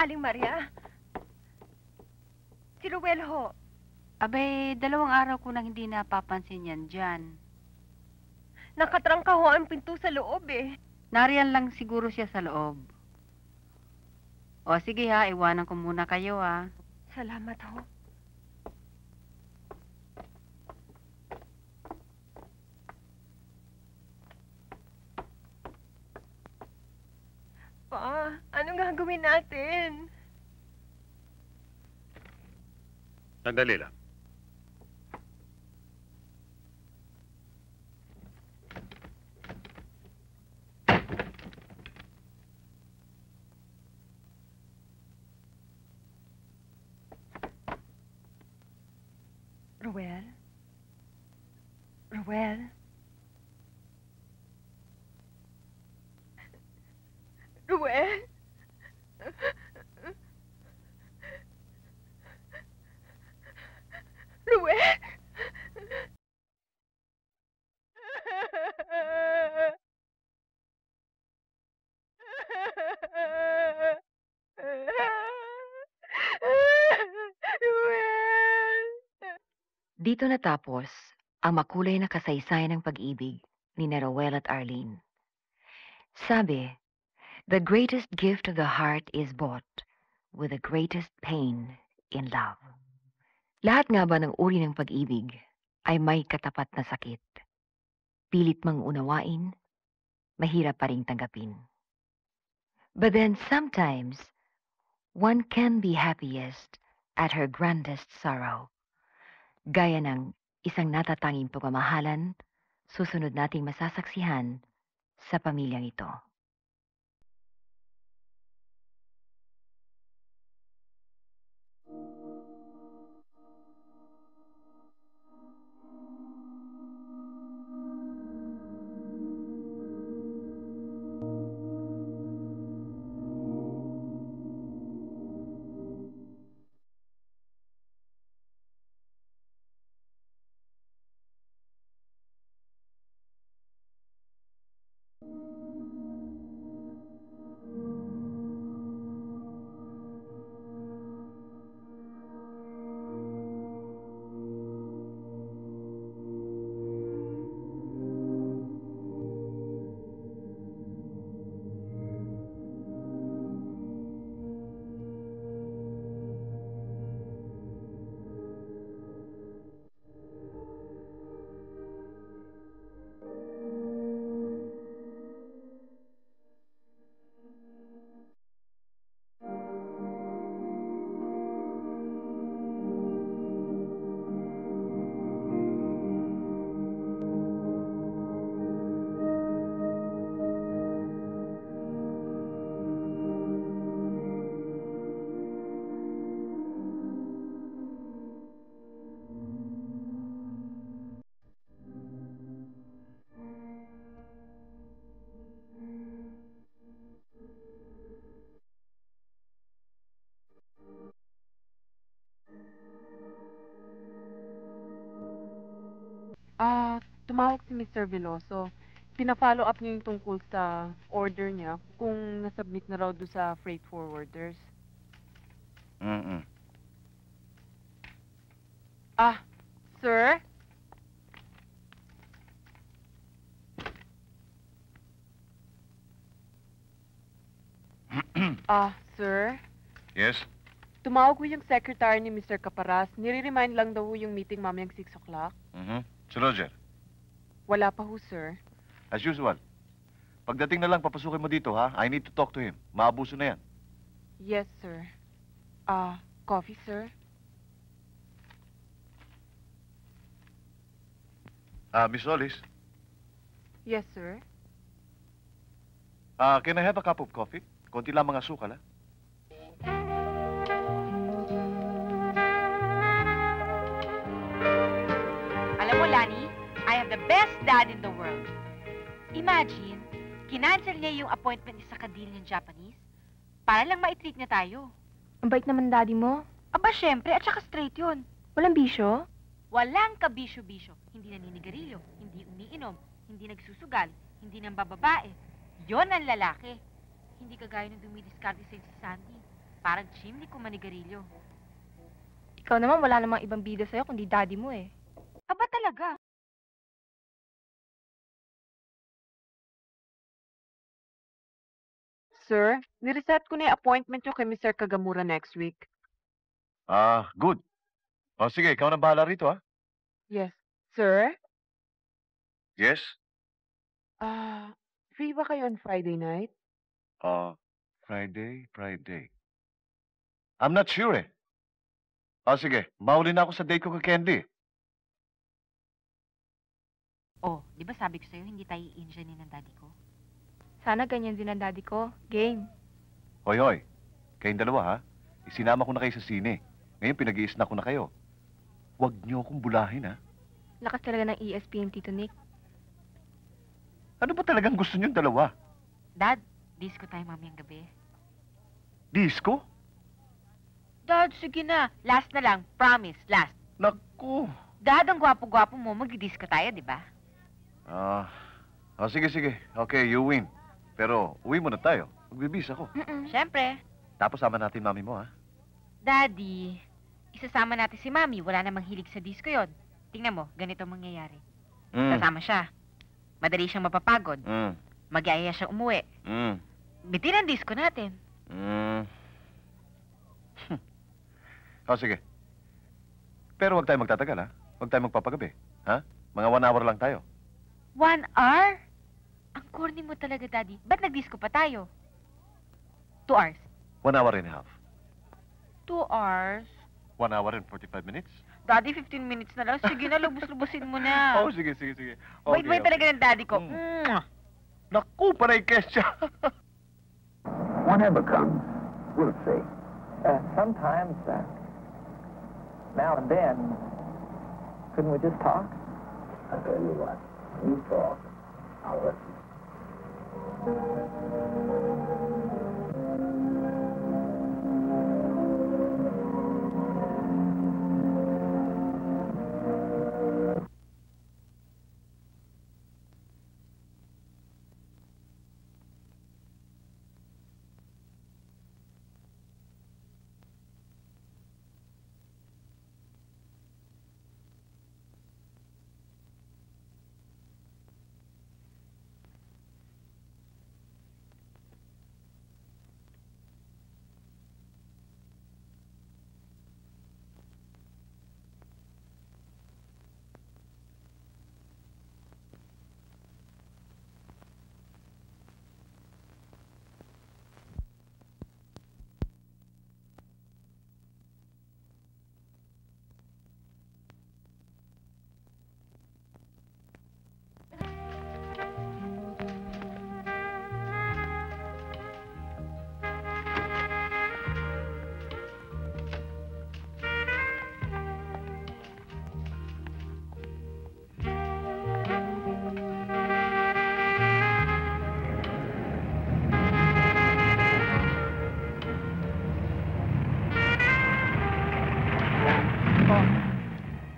S1: Aling Maria? Si Ruel ho.
S4: Abay, 2 araw ko nang hindi napapansin yan dyan.
S1: Nakatrangka ho ang pinto sa loob, eh.
S4: Nariyan lang siguro siya sa loob. O sige ha, iwanan ko muna kayo ha.
S1: Salamat ho. Pa, anong gagawin natin?
S8: Sandali lang.
S3: Ruel? Ruel?
S4: Ruel? Ruel?
S1: Dito natapos ang makulay na kasaysayan ng pag-ibig ni Roel at Arlene. Sabi, the greatest gift of the heart is bought with the greatest pain in love. Lahat nga ba ng uri ng pag-ibig ay may katapat na sakit? Pilit mang unawain, mahirap pa ring tanggapin. But then sometimes, one can be happiest at her grandest sorrow. Gaya ng isang natatanging pagmamahalan, susunod nating masasaksihan sa pamilyang ito.
S10: Tumawag si Mr. Veloso. Pina-follow up niya yung tungkol sa order niya kung nasubmit na raw doon sa freight forwarders. Sir? Sir?
S11: Yes?
S10: Tumawag ko yung secretary ni Mr. Caparas. Nire-remind lang daw yung meeting mamayang 6 o'clock.
S11: Si Roger?
S10: Wala pa ho, sir.
S11: As usual. Pagdating na lang, papasukin mo dito, ha? I need to talk to him. Maabuso na yan.
S10: Yes, sir. Coffee, sir?
S11: Miss Solis?
S10: Yes, sir.
S11: Can I have a cup of coffee? Konti lang mga asukal, ha?
S9: Alam mo, Lani, I have the best dad in the world. Imagine, kinancel niya yung appointment niya sa kadil ng Japanese para lang ma-treat niya tayo.
S4: Ang bait naman daddy mo.
S9: Aba, syempre, at saka straight yun.
S4: Walang bisyo?
S9: Walang kabisyo-bisyo. Hindi naninigarilyo, hindi umiinom, hindi nagsusugal, hindi nang bababae. Yon ang lalaki. Hindi kagaya ng dumidiskarte sa si Sandy. Parang chimney kung manigarilyo.
S4: Ikaw naman wala namang ibang bida sa'yo kundi daddy mo eh.
S9: Aba talaga?
S10: Sir, nireset ko na yung appointment nyo kay Mr. Kagamura next week.
S11: Good. O sige, ikaw na bahala rito, ha?
S10: Yes. Sir?
S11: Yes?
S10: Free ba kayo on Friday night?
S11: Friday. I'm not sure, eh. Sige. Mauli na ako sa date ko kay Candy.
S9: Oh, di ba sabi ko sa'yo, hindi tayo i-engineer ng daddy ko?
S4: Sana ganyan din ang daddy ko. Game.
S11: Hoy. Kayong dalawa, ha? Isinama ko na kayo sa sine. Ngayon, pinag-i-snack ko na kayo. Huwag niyo akong bulahin, ha?
S4: Lakas talaga ng ESPN, Tito Nick.
S11: Ano ba talagang gusto niyong dalawa?
S1: Dad, disco tayo mamayang gabi.
S11: Disco?
S1: Dad, sige na. Last na lang. Promise, last.
S11: Naku.
S1: Dad, ang gwapo-gwapo mo. Magdi-disco tayo, di ba?
S11: Sige. Okay, you win. Pero uwi muna tayo. Magbibis ako.
S1: Siyempre.
S11: Tapos sama natin mami mo, ha?
S1: Daddy, isasama natin si Mami. Wala namang hilig sa disco yon. Tingnan mo, ganito ang mangyayari. Sasama siya. Madali siyang mapapagod. Mag-aaya siyang umuwi. Bitin ang disco natin.
S11: Sige. Pero huwag tayo magtatagal, ha? Huwag tayo magpapagabi. Ha? Mga 1 hour lang tayo.
S1: 1 hour? Ang corny mo talaga, Daddy. Ba't nag-disco pa tayo? 2 hours.
S11: 1 hour and a half.
S1: 2 hours?
S11: 1 hour and 45 minutes?
S1: Daddy, 15 minutes na lang. Sige na, lubos-lubosin mo na.
S11: Sige.
S1: Wait talaga ng daddy ko.
S11: Naku, panay kesya.
S7: Whenever comes, we'll see. Sometimes, now and then, couldn't we just talk? I'll tell you what, you talk, I'll listen.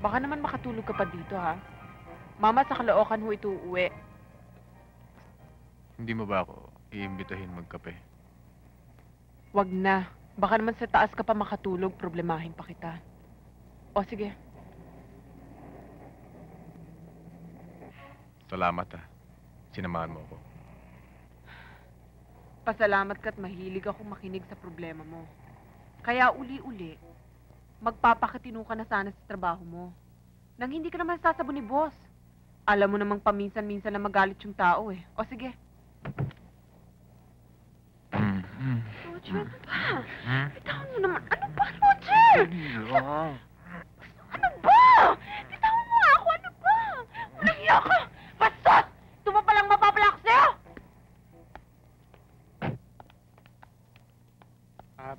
S10: Baka naman makatulog ka pa dito, ha? Mama, sa Caloocan ho ito uuwi.
S12: Hindi mo ba ako iimbitahin magkape?
S10: Wag na. Baka naman sa taas ka pa makatulog, problemahin pa kita. O, sige.
S12: Salamat, ha. Sinamahan mo ako.
S10: Pasalamat ka't mahilig akong makinig sa problema mo. Kaya uli-uli, magpapakatino ka na sana sa trabaho mo. Nang hindi ka naman sasabon ni boss. Alam mo namang paminsan-minsan na magalit yung tao, eh. O, sige. Roger, ano ba? Bitawan mo naman. Ano ba, Roger? Ano ba? Bitawan mo ako. Ano ba? Walang iya ka. Bastos! Ito mo palang mapapalak sa'yo?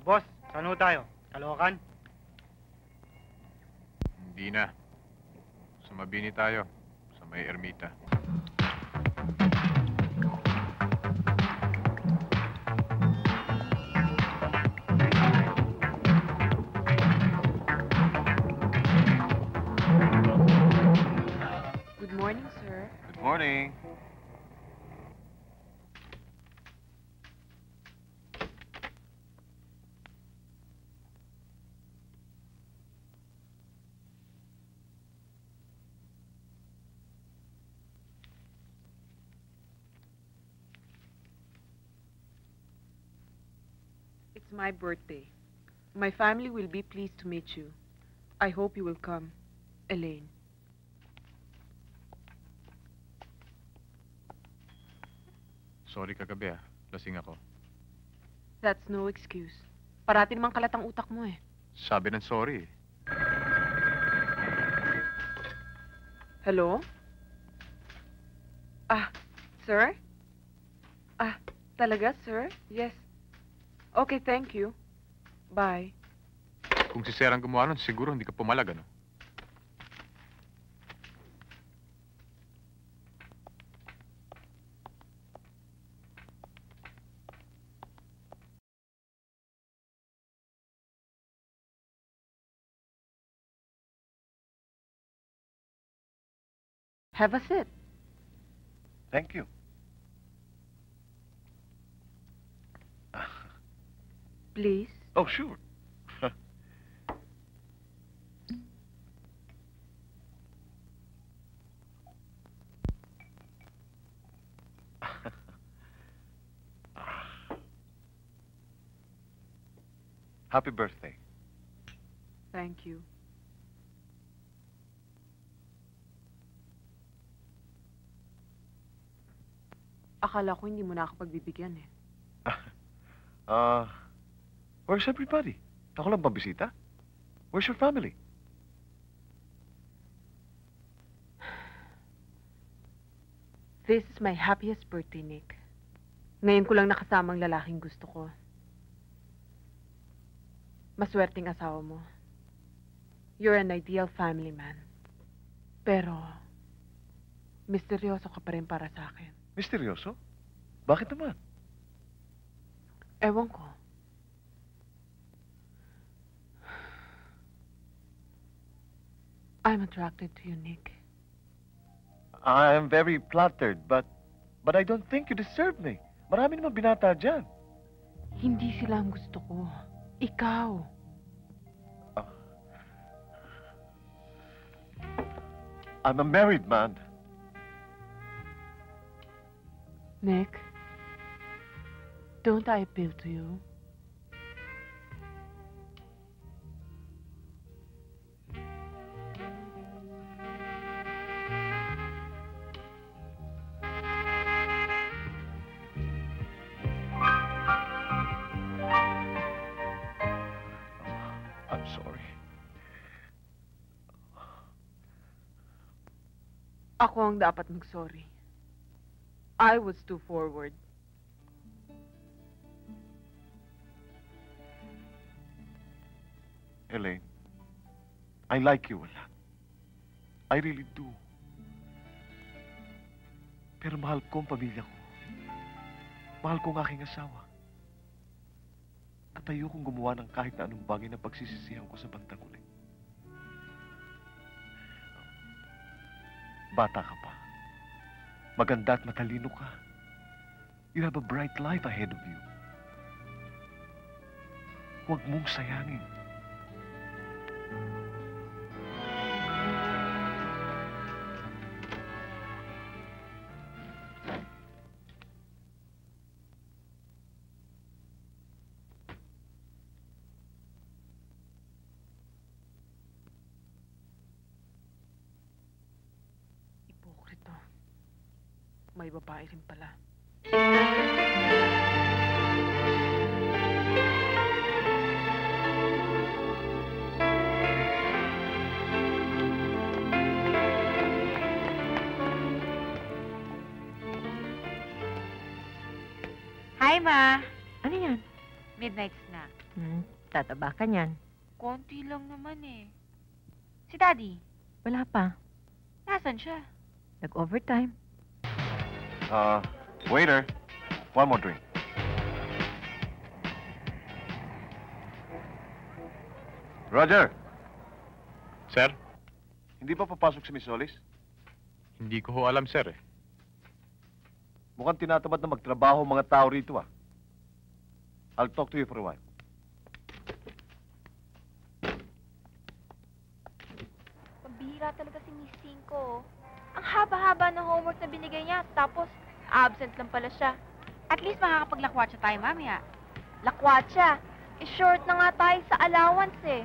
S2: Boss, saan ho tayo? Caloocan?
S12: Hindi na. Sa Mabini tayo. Sa may ermita.
S10: Good morning, sir.
S11: Good morning.
S10: It's my birthday. My family will be pleased to meet you. I hope you will come. Elaine.
S12: Sorry kagabi, ha. Lasing ako.
S10: That's no excuse. Parati namang kalat ang utak mo, eh.
S12: Sabi ng sorry, eh.
S10: Hello? Sir? Talaga, sir? Yes. Okay, thank you. Bye.
S12: Kung si Sir ang gumawa nun, siguro hindi ka pumalag, ano?
S10: Have a sit.
S11: Thank you.
S10: Please.
S11: Oh, sure. Happy birthday.
S10: Thank you. Akala ko hindi mo nakapagbibigyan eh.
S11: Where's everybody? Ako lang pambisita? Where's your family?
S10: This is my happiest birthday, Nick. Ngayon ko lang nakasama ang lalaking gusto ko. Maswerteng asawa mo. You're an ideal family man. Pero, misteryoso ka pa rin para sa akin.
S11: Misteryoso? Bakit naman?
S10: Ewan ko. I'm attracted to you, Nick.
S11: I'm very flattered, but I don't think you deserve me. Marami naman binata dyan.
S10: Hindi sila ang gusto ko. Ikaw.
S11: I'm a married man.
S10: Nick, don't I appeal to you?
S11: I'm sorry.
S10: Ako ang dapat mag-sorry. I was too forward.
S11: Elaine, I like you a lot. I really do. Pero mahal ko ang pamilya ko. Mahal ko ang aking asawa. At ayokong gumawa ng kahit na anong bagay na pagsisisihan ko sa bandang huli. Bata ka pa. Maganda at matalino ka. You have a bright life ahead of you. Huwag mong sayangin.
S10: Ipokrito. May babae rin pala.
S3: Hi, Ma.
S1: Ano yan?
S3: Midnight snack.
S1: Tataba ka niyan.
S3: Konti lang naman eh. Si Daddy,
S1: Wala pa.
S3: nasan siya?
S1: Nag-overtime.
S11: Waiter, one more drink. Roger,
S12: Sir,
S11: hindi pa papasok si Miss Solis?
S12: hindi ko ho alam, sir eh.
S11: Mukhang tinatamad na magtrabaho ang mga tao rito ah. I'll talk to you for a while.
S13: Pambihira talaga si Miss Cinco. Ang haba-haba ng homework na binigay niya, tapos absent lang pala siya.
S3: At least makakapaglakwatsa tayo mamaya.
S13: Lakwatsa. Short na nga tayo sa allowance eh.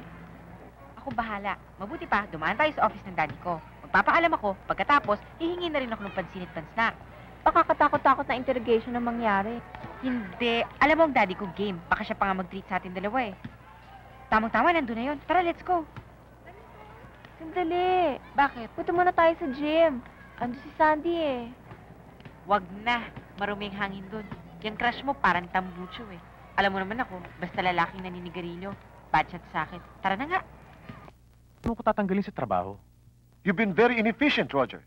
S3: Ako bahala. Mabuti pa, dumaan tayo sa office ng daddy ko. Magpapaalam ako, pagkatapos, hihingi na rin ako ng pansin at pansnack.
S13: Baka katakot-takot na interrogation ang mangyari.
S3: Hindi. Alam mo ang daddy ko game. Baka siya pa nga mag-treat sa atin dalawa eh. Tamang-tama, nandun na yun. Tara, let's go.
S13: Sandali.
S3: Bakit?
S13: Punta muna tayo sa gym. Ando si Sandy eh.
S3: Wag na. Maruming hangin dun. Yung crush mo parang tambucho eh. Alam mo naman ako, basta lalaking naninigarilyo. Bad shot sa akin. Tara na nga.
S12: Ano ko tatanggalin sa trabaho?
S11: You've been very inefficient, Roger.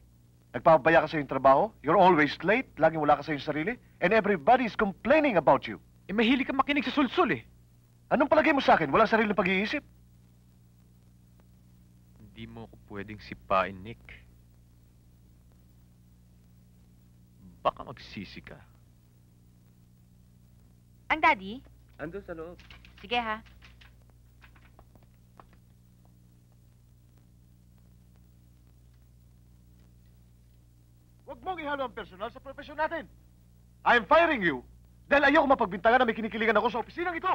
S11: Nagpapabaya ka sa iyong trabaho, you're always late, laging wala ka sa iyong sarili, and everybody is complaining about you.
S12: Eh, mahilig ka makinig sa sulsul eh.
S11: Anong palagay mo sa akin? Walang sariling pag-iisip?
S12: Hindi mo ako pwedeng sipain, Nick. Baka magsisi ka.
S3: Ang daddy?
S6: Ando sa loob.
S3: Sige ha.
S11: Huwag mong ihalo ang personal sa profesyon natin. I'm firing you dahil ayoko mapagbintangan na may kinikilingan ako sa opisinang ito.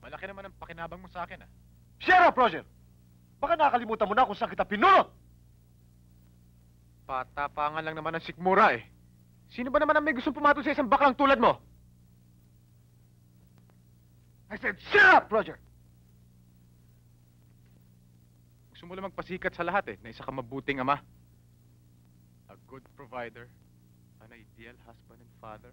S12: Malaki naman ang pakinabang mo sa akin, ah.
S11: Shut up, Roger! Baka nakakalimutan mo na kung saan kita pinulot!
S12: Patapangan lang naman ang sikmura, eh. Sino ba naman ang may gustong pumatol sa isang baklang tulad mo?
S11: I said, shut up, Roger!
S12: Gusto mo lang magpasikat sa lahat, eh, na isa kang mabuting ama. A good provider, an ideal husband and father.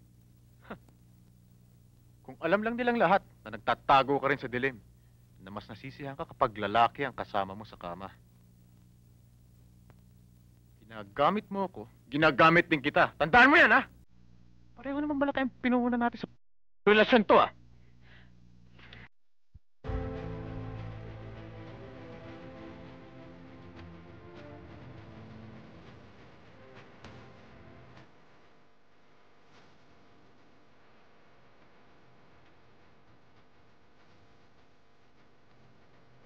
S12: Kung alam lang nilang lahat na nagtatago ka rin sa dilim, na mas nasisihan ka kapag lalaki ang kasama mo sa kama. Ginagamit mo ako, ginagamit din kita. Tandaan mo yan, ha? Pareho naman malaki ang pinuhunan natin sa relasyon to, ah.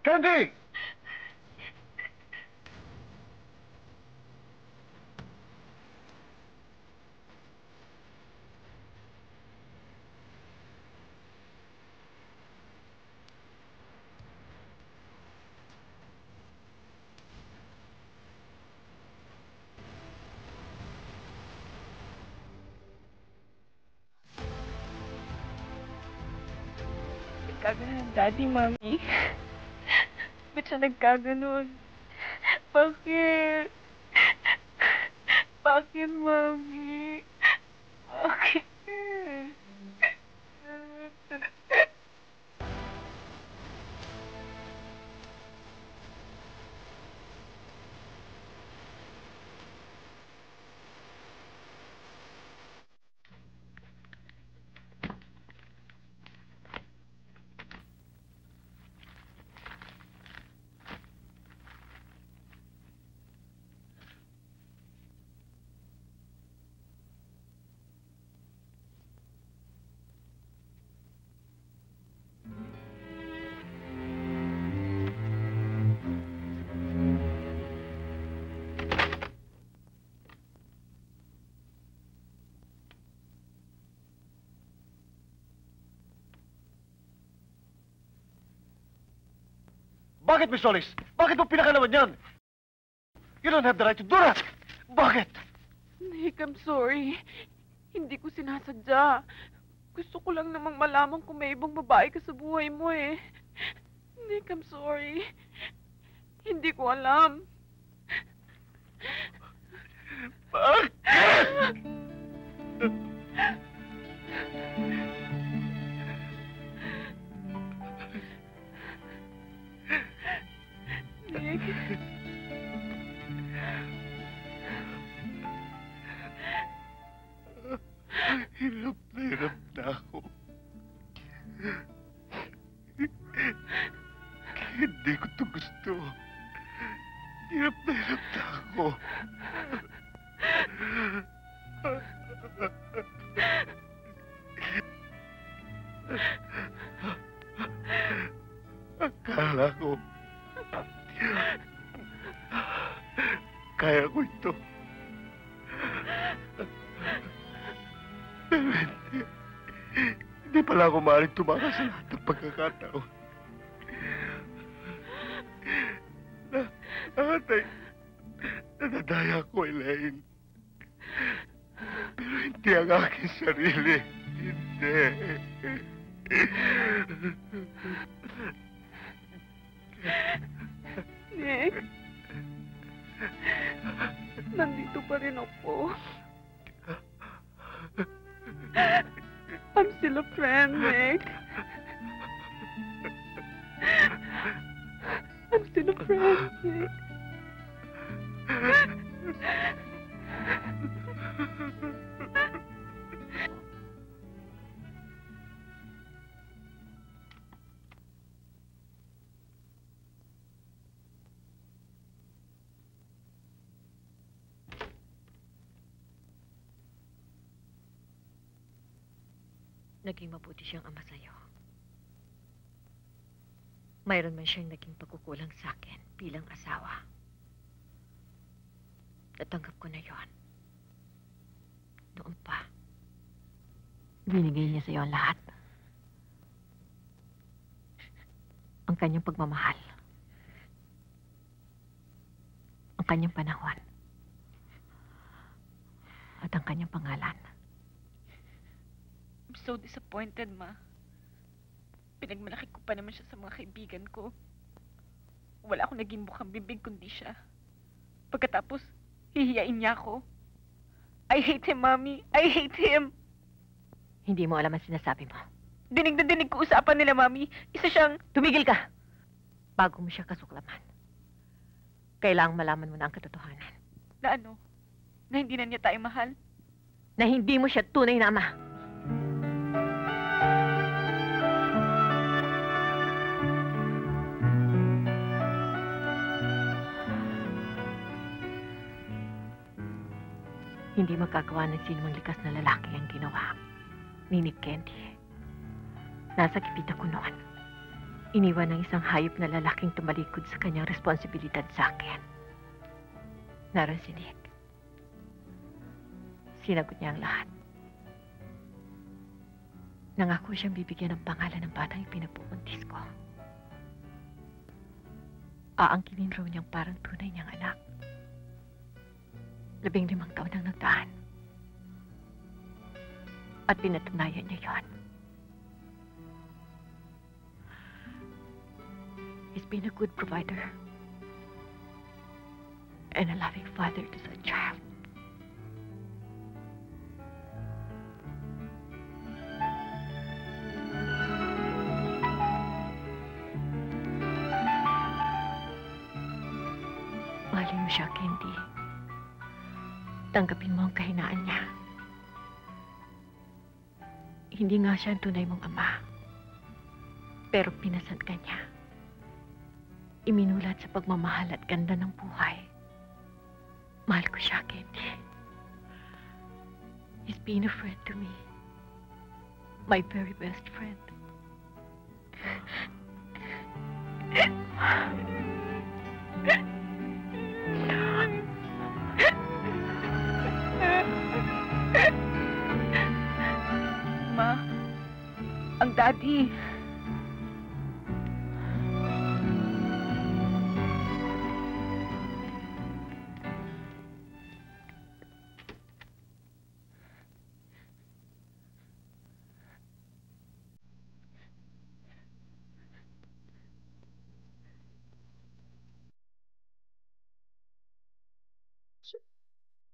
S11: Candy!
S13: Nagkaganon, Daddy, Mami. Ba't siya nagkaganon? Bakit? Bakit, Mami? Bakit?
S11: Bakit, Miss Solis? Bakit mo pinakalaman yan? You don't have the right to do that! Bakit?
S10: Nick, I'm sorry. Hindi ko sinasadya. Gusto ko lang namang malaman kung may ibang babae ka sa buhay mo eh. Nick, I'm sorry. Hindi ko alam.
S11: Bakit?
S10: Nick.
S11: Hirap na ako. Hindi ko ito gusto. Hirap na ako. Akala ko kaya ko ito. Pero hindi. Hindi pala ako maaaring tumakas sa lahat ng pagkakataon. Nadadaya ko, Elaine. Pero hindi ang aking sarili. Hindi.
S10: Nick. Nandito pa rin ako. I'm still a friend, Nick. I'm still a friend, Nick.
S1: Naging mabuti siyang ama sa'yo. Mayroon man siyang naging pagkukulang sa akin bilang asawa. Natanggap ko na yon. Noon pa, binigay niya sa'yo ang lahat. Ang kanyang pagmamahal. Ang kanyang panahon. At ang kanyang pangalan.
S13: I'm so disappointed, Ma. Pinagmalaki ko pa naman siya sa mga kaibigan ko. Wala akong naging mukhang bibig kundi siya. Pagkatapos, hihiyain niya ako. I hate him, Mommy. I hate him.
S1: Hindi mo alam ang sinasabi mo.
S13: Dinig na dinig ko usapan nila, Mommy. Isa siyang...
S1: Tumigil ka! Bago mo siya kasuklaman. Kailangang malaman mo na ang katotohanan.
S13: Na ano? Na hindi na niya tayo mahal?
S1: Na hindi mo siya tunay na ama. Hindi magkagawa ng sinumang likas na lalaki ang ginawa ni Nick Candy. Nasa gipit ako noon. Iniwan ng isang hayop na lalaking tumalikod sa kanyang responsibilidad sa akin. Naroon si Nick. Sinagot niya ang lahat. Nangako siyang bibigyan ng pangalan ng batang ipinapupuntis ko. Aangkinin raw niyang parang tunay niyang anak. 15 taon ang nagdaan. At pinatunayan niya yon. He's been a good provider and a loving father to the child. Mahalin mo siya, Candy. Tanggapin mo ang kahinaan niya. Hindi nga siya ang tunay mong ama. Pero pinasan ka niya. Iminulat sa pagmamahal at ganda ng buhay. Mahal ko siya, Candy. He's been a friend to me. My very best friend.
S13: Ma, ang daddy.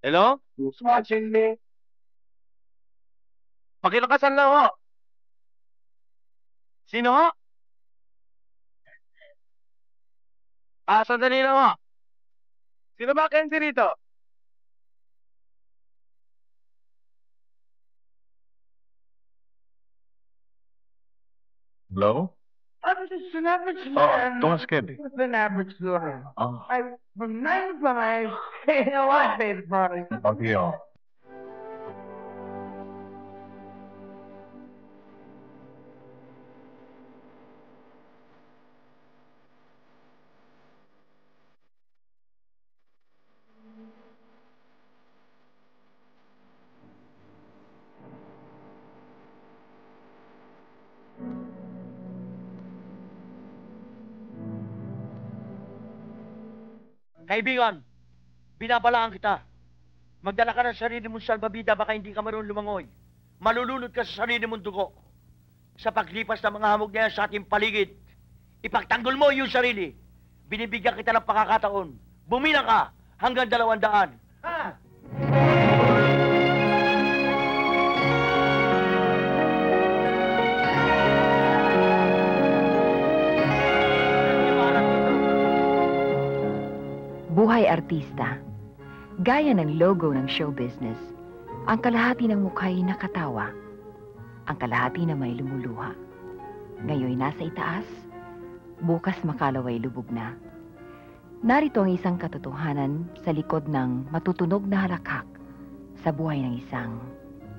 S5: Hello? Who's watching me? Pakilakasan lang ho. Sino ho? Sandali lang ho. Sino ba Kenzie rito?
S11: Hello?
S14: Just an average
S11: Oh,
S14: man.
S11: Thomas Candy.
S14: Just an average girl.
S11: Oh.
S14: From 9 to 5, I pay the price.
S11: Okay, oh.
S5: Kaibigan, binabalaan kita. Magdala ka ng sarili mong salbabida, baka hindi ka marunong lumangoy. Malulunod ka sa sarili mong dugo. Sa paglipas ng mga hamog na yan sa ating paligid, ipagtanggol mo yung sarili. Binibigyan kita ng pakakataon. Bumilang ka hanggang 200. Ha?
S1: Buhay artista. Gaya ng logo ng show business, ang kalahati ng mukha ay nakatawa, ang kalahati na may lumuluha. Ngayon nasa itaas, bukas makalaway lubog na. Narito ang isang katotohanan sa likod ng matutunog na halakhak sa buhay ng isang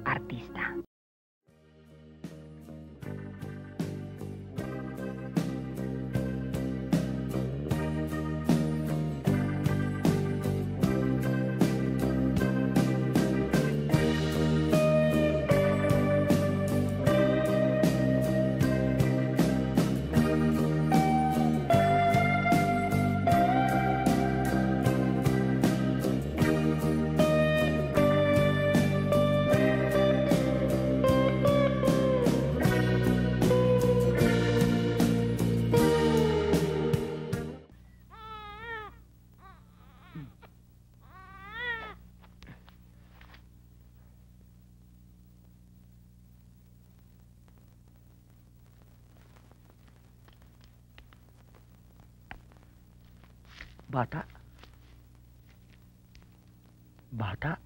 S1: artista.
S5: Bata? Bata?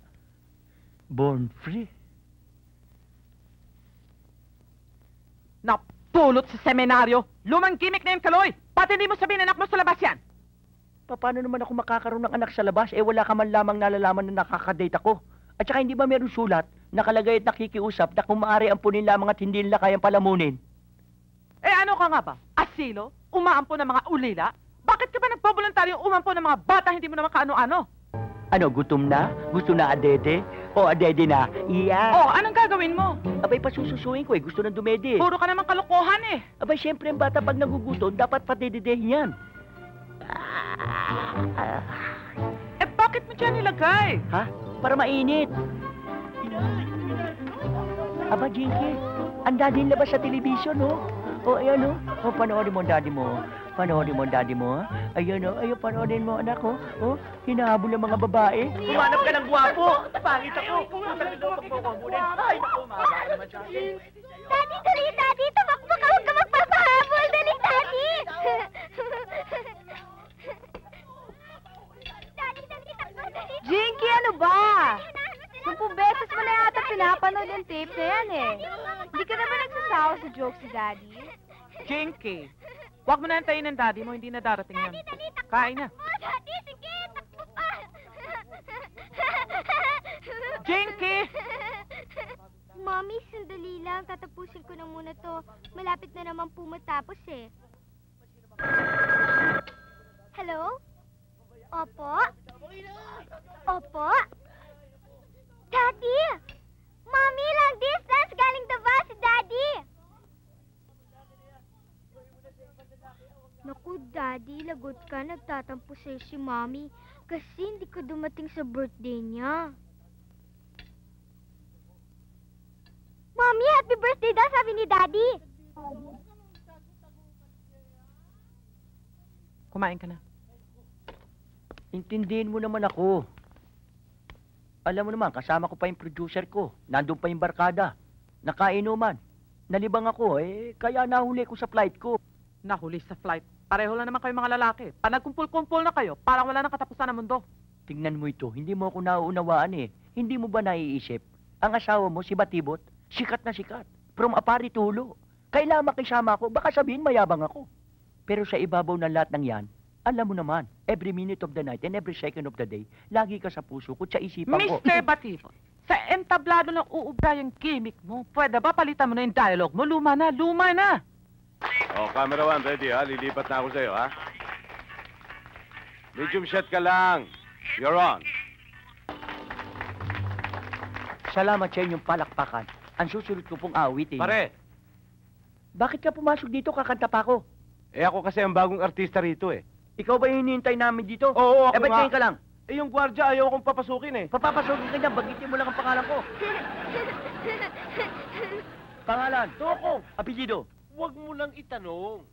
S5: Born free?
S9: Napulot sa seminaryo! Lumang gimmick na yung Kaloy! Pati hindi mo sabihin anak mo sa labas yan!
S5: Paano naman ako makakaroon ng anak sa labas? Wala ka man lamang nalalaman na nakakadate ako. At saka hindi ba meron sulat, nakalagay at nakikiusap na kung maaari ampunin lamang at hindi nila kayang palamunin?
S9: Ano ka nga ba? Asilo? Umaampo ng mga ulila? Bakit ka ba nagpobuluntaryong umampo ng mga bata hindi mo naman kaano-ano?
S5: Ano, gutom na? Gusto na adede? O adede na? Iya.
S9: Anong gagawin mo?
S5: Abay, pasususuin ko gusto na dumede.
S9: Puro ka naman kalokohan
S5: Abay, syempre ang bata pag nagugutom, dapat patididehin yan.
S9: Bakit mo dyan nilagay?
S5: Ha? Para mainit. Aba, Jinky, ang daddy labas sa telebisyon, no? Ayan, no? Panoorin mo ang daddy mo. Panoorin mo ang daddy mo, ha? Ayan, no? Ayun, panoorin mo, anak, ko. Hinahabol ng mga babae. Humanap ka ng gwapo. Pangit ako. Ay, naku, mahaba ka naman siya.
S15: Daddy, dali, daddy. Tumakbo ka. Huwag ka magpapahabol. Dali, daddy.
S4: Jinky, ano ba? 10 beses mo na yata pinapanood yung tape na yan Hindi ka naman nagsasawa sa joke si Daddy.
S9: Jinky, huwag mo na antayin ng daddy mo, hindi na darating yan. Kain na.
S15: Daddy, sige, takbo pa.
S9: Jinky!
S15: Mommy, sandali lang. Tatapusin ko na muna to. Malapit na naman po matapos Hello? Opo? Opo? Daddy! Mommy, long distance! Galing Davao si Daddy! Naku, Daddy, lagot ka. Nagtatampo sa'yo si Mommy kasi hindi ka dumating sa birthday niya. Mommy, happy birthday daw, sabi ni Daddy.
S9: Kumain ka na.
S5: Intindihin mo naman ako. Alam mo naman, kasama ko pa yung producer ko. Nandun pa yung barkada. Nakainuman. Nalibang ako, kaya nahuli ko sa flight ko.
S9: Nahuli sa flight? Pareho lang naman kayo mga lalaki. Pag nagkumpul-kumpul na kayo, parang wala nang katapusan ng mundo.
S5: Tingnan mo ito, hindi mo ako nauunawaan Hindi mo ba naiisip? Ang asawa mo, si Batibot, sikat na sikat. From apari to hulo. Kailangan makisama ako, baka sabihin mayabang ako. Pero sa ibabaw ng lahat ng yan, alam mo naman, every minute of the night and every second of the day, lagi ka sa puso ko, sa isipan ko.
S9: Mr. Batibot, sa entablado ng uubra yung gimmick mo, pwede ba palitan mo na yung dialogue mo? Luma na, luma na!
S16: Camera 1, ready ha? Lilipat na ako sa'yo, ha? Medium shot ka lang. You're on.
S5: Salamat sa inyong palakpakan. Ang susunod ko pong awitin.
S16: Pare!
S5: Bakit ka pumasok dito? Kakanta pa ako.
S16: Ako kasi ang bagong artista rito,
S5: Ikaw ba yung hinihintay namin dito?
S16: Oo, ako
S5: ba't
S16: nga.
S5: ngayon ka lang?
S16: Yung gwardya, ayaw akong papasukin,
S5: Papapasukin ka niya, bagitin mo lang ang pangalan ko. Pangalan?
S16: Toko!
S5: Apelyido?
S16: Huwag mo lang itanong.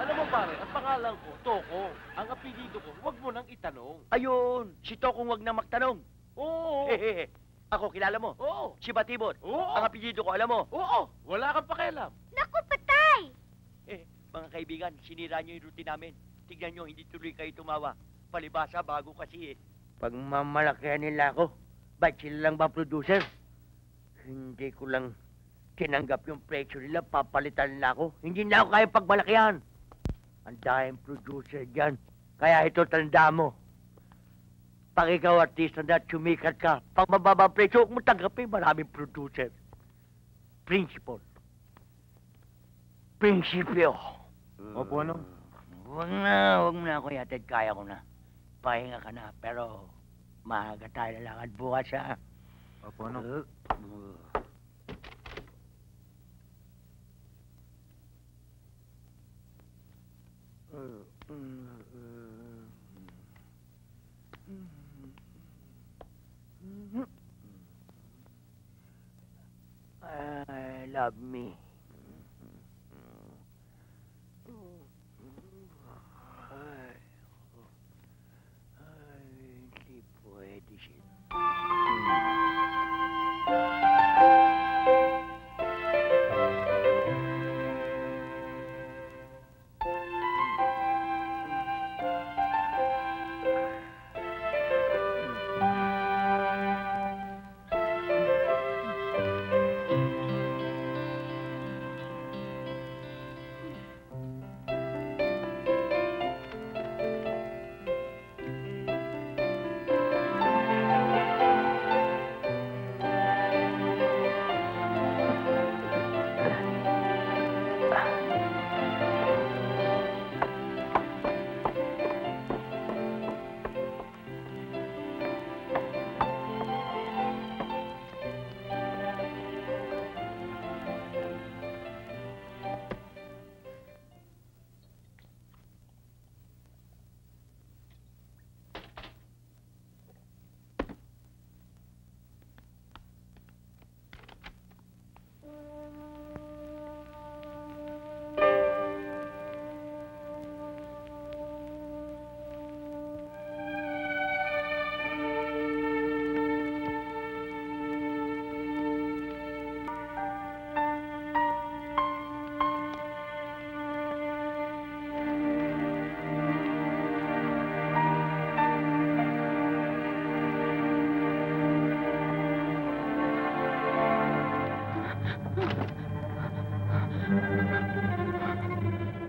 S16: Alam mo, pare, ang pangalan ko, Toko. Ang apelido ko, huwag mo nang itanong.
S5: Ayun, si Tokong wag na magtanong.
S16: Oo.
S5: Ako, kilala mo?
S16: Oo.
S5: Si Batibot?
S16: Oo.
S5: Ang apelyido ko, alam mo?
S16: Oo. Wala kang pakialam.
S15: Naku, patay!
S5: Mga kaibigan, sinira niyo yung routine namin. Tignan niyo, hindi tuloy kayo tumawa. Palibasa, bago kasi Pag mamalakihan nila ako, ba't sila lang ba producer? Hindi ko lang tinanggap yung presyo nila, papalitan nila ako. Hindi na ako kaya pagmalakihan. Ang daming producer dyan. Kaya ito, tanda mo. Pag ikaw artista na at sumikat ka, pag mababa ang presyo, huwag mo tanggapin, maraming producer. Principle. Prinsipyo.
S16: Opo, ano?
S5: Huwag mo na ako yatid, kaya ko na. Pahinga ka na, pero maaga tayo lalakad bukas, ha?
S16: Opo, ano?
S5: I love me. Hindi pwede siya.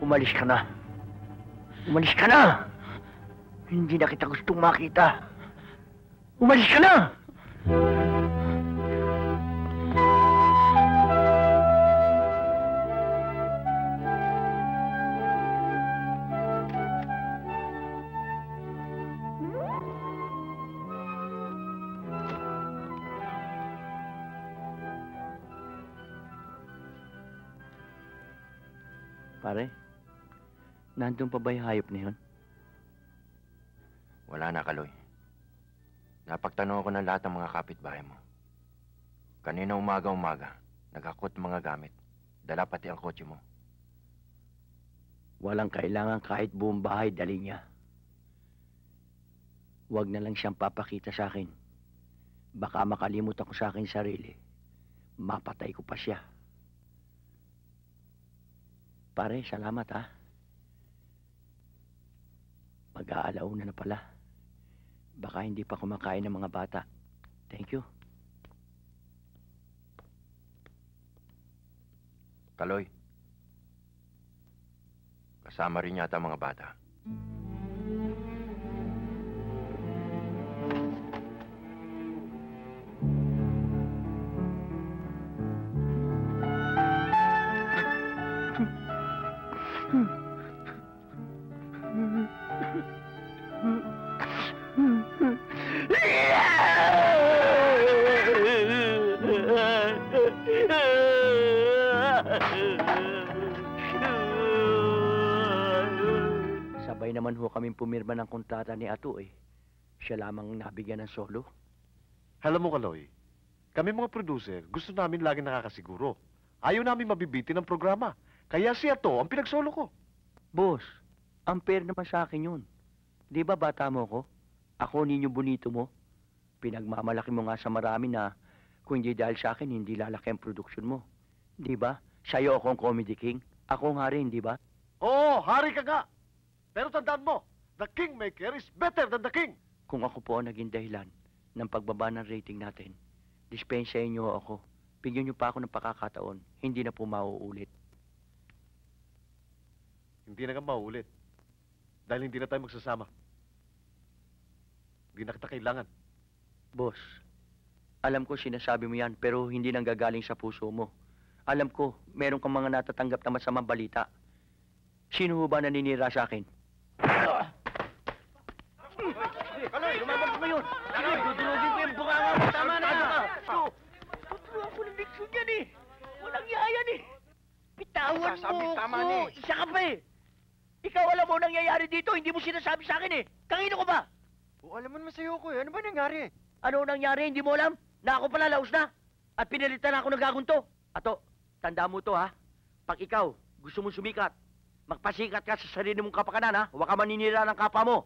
S5: Umalis ka na. Umalis ka na! Hindi na kita gustong makita. Umalis ka na!
S17: Pare, nandun pa ba yung hayop na yun?
S18: Wala na, Kaloy. Napagtanong ako ng lahat ng mga kapitbahay mo. Kanina umaga, nagakot mga gamit. Dala pati ang kotse mo.
S17: Walang kailangan kahit buong bahay dali niya. Huwag na lang siyang papakita sa akin. Baka makalimot ako sa akin sarili. Mapatay ko pa siya. Pare, salamat ha. Mag-aalauna na pala. Baka hindi pa kumakain ng mga bata. Thank you.
S18: Kaloy, kasama rin yata mga bata.
S17: Sabay naman ho kaming pumirma ng kontrata ni Ato eh. Siya lamang nabigyan ng solo.
S11: Alam mo, Kaloy, kami mga producer, gusto namin lagi nakakasiguro. Ayaw namin mabibitin ng programa. Kaya si Ato ang pinagsolo ko.
S17: Boss, unfair naman sa akin yun. Di ba bata mo ko? Ako ninyo bonito mo. Pinagmamalaki mo nga sa marami na kung hindi dahil sa akin, hindi lalaki ang production mo. Di ba? Sa'yo akong comedy king. Ako nga rin, di ba?
S11: Oo, hari ka nga. Pero tandaan mo, the kingmaker is better than the king.
S17: Kung ako po ang naging dahilan ng pagbaba ng rating natin, dispensahin niyo ako. Bigyan niyo pa ako ng pakakataon. Hindi na po mauulit.
S11: Hindi na nga mauulit. Dahil hindi na tayo magsasama. Hindi na kita kailangan.
S17: Boss, alam ko sinasabi mo yan, pero hindi nang gagaling sa puso mo. Alam ko, meron kang mga natatanggap na masamang balita. Sino ho ba naninira sa akin?
S5: Kaloy, lumabag mo yun! Kaloy, dudulogin ko yung bunganga mo! Tama na! Tuturuan ko ng leksyon yan eh! Walang yayan eh! Bitawan mo ko! Isa ka pa eh! Ikaw alam mo nangyayari dito, hindi mo sinasabi sa akin eh! Kanino ko ba?
S2: O, alam mo naman sa'yo ko eh. Ano ba nangyari?
S5: Ano nangyari? Hindi mo alam? Na ako pala laos na? At pinalitan na ako ng gagunto? Ato, tanda mo to ha? Pag ikaw gusto mong sumikat, magpasikat ka sa sarili mong kapakanan ha? Huwag ka maninira ng kapwa mo.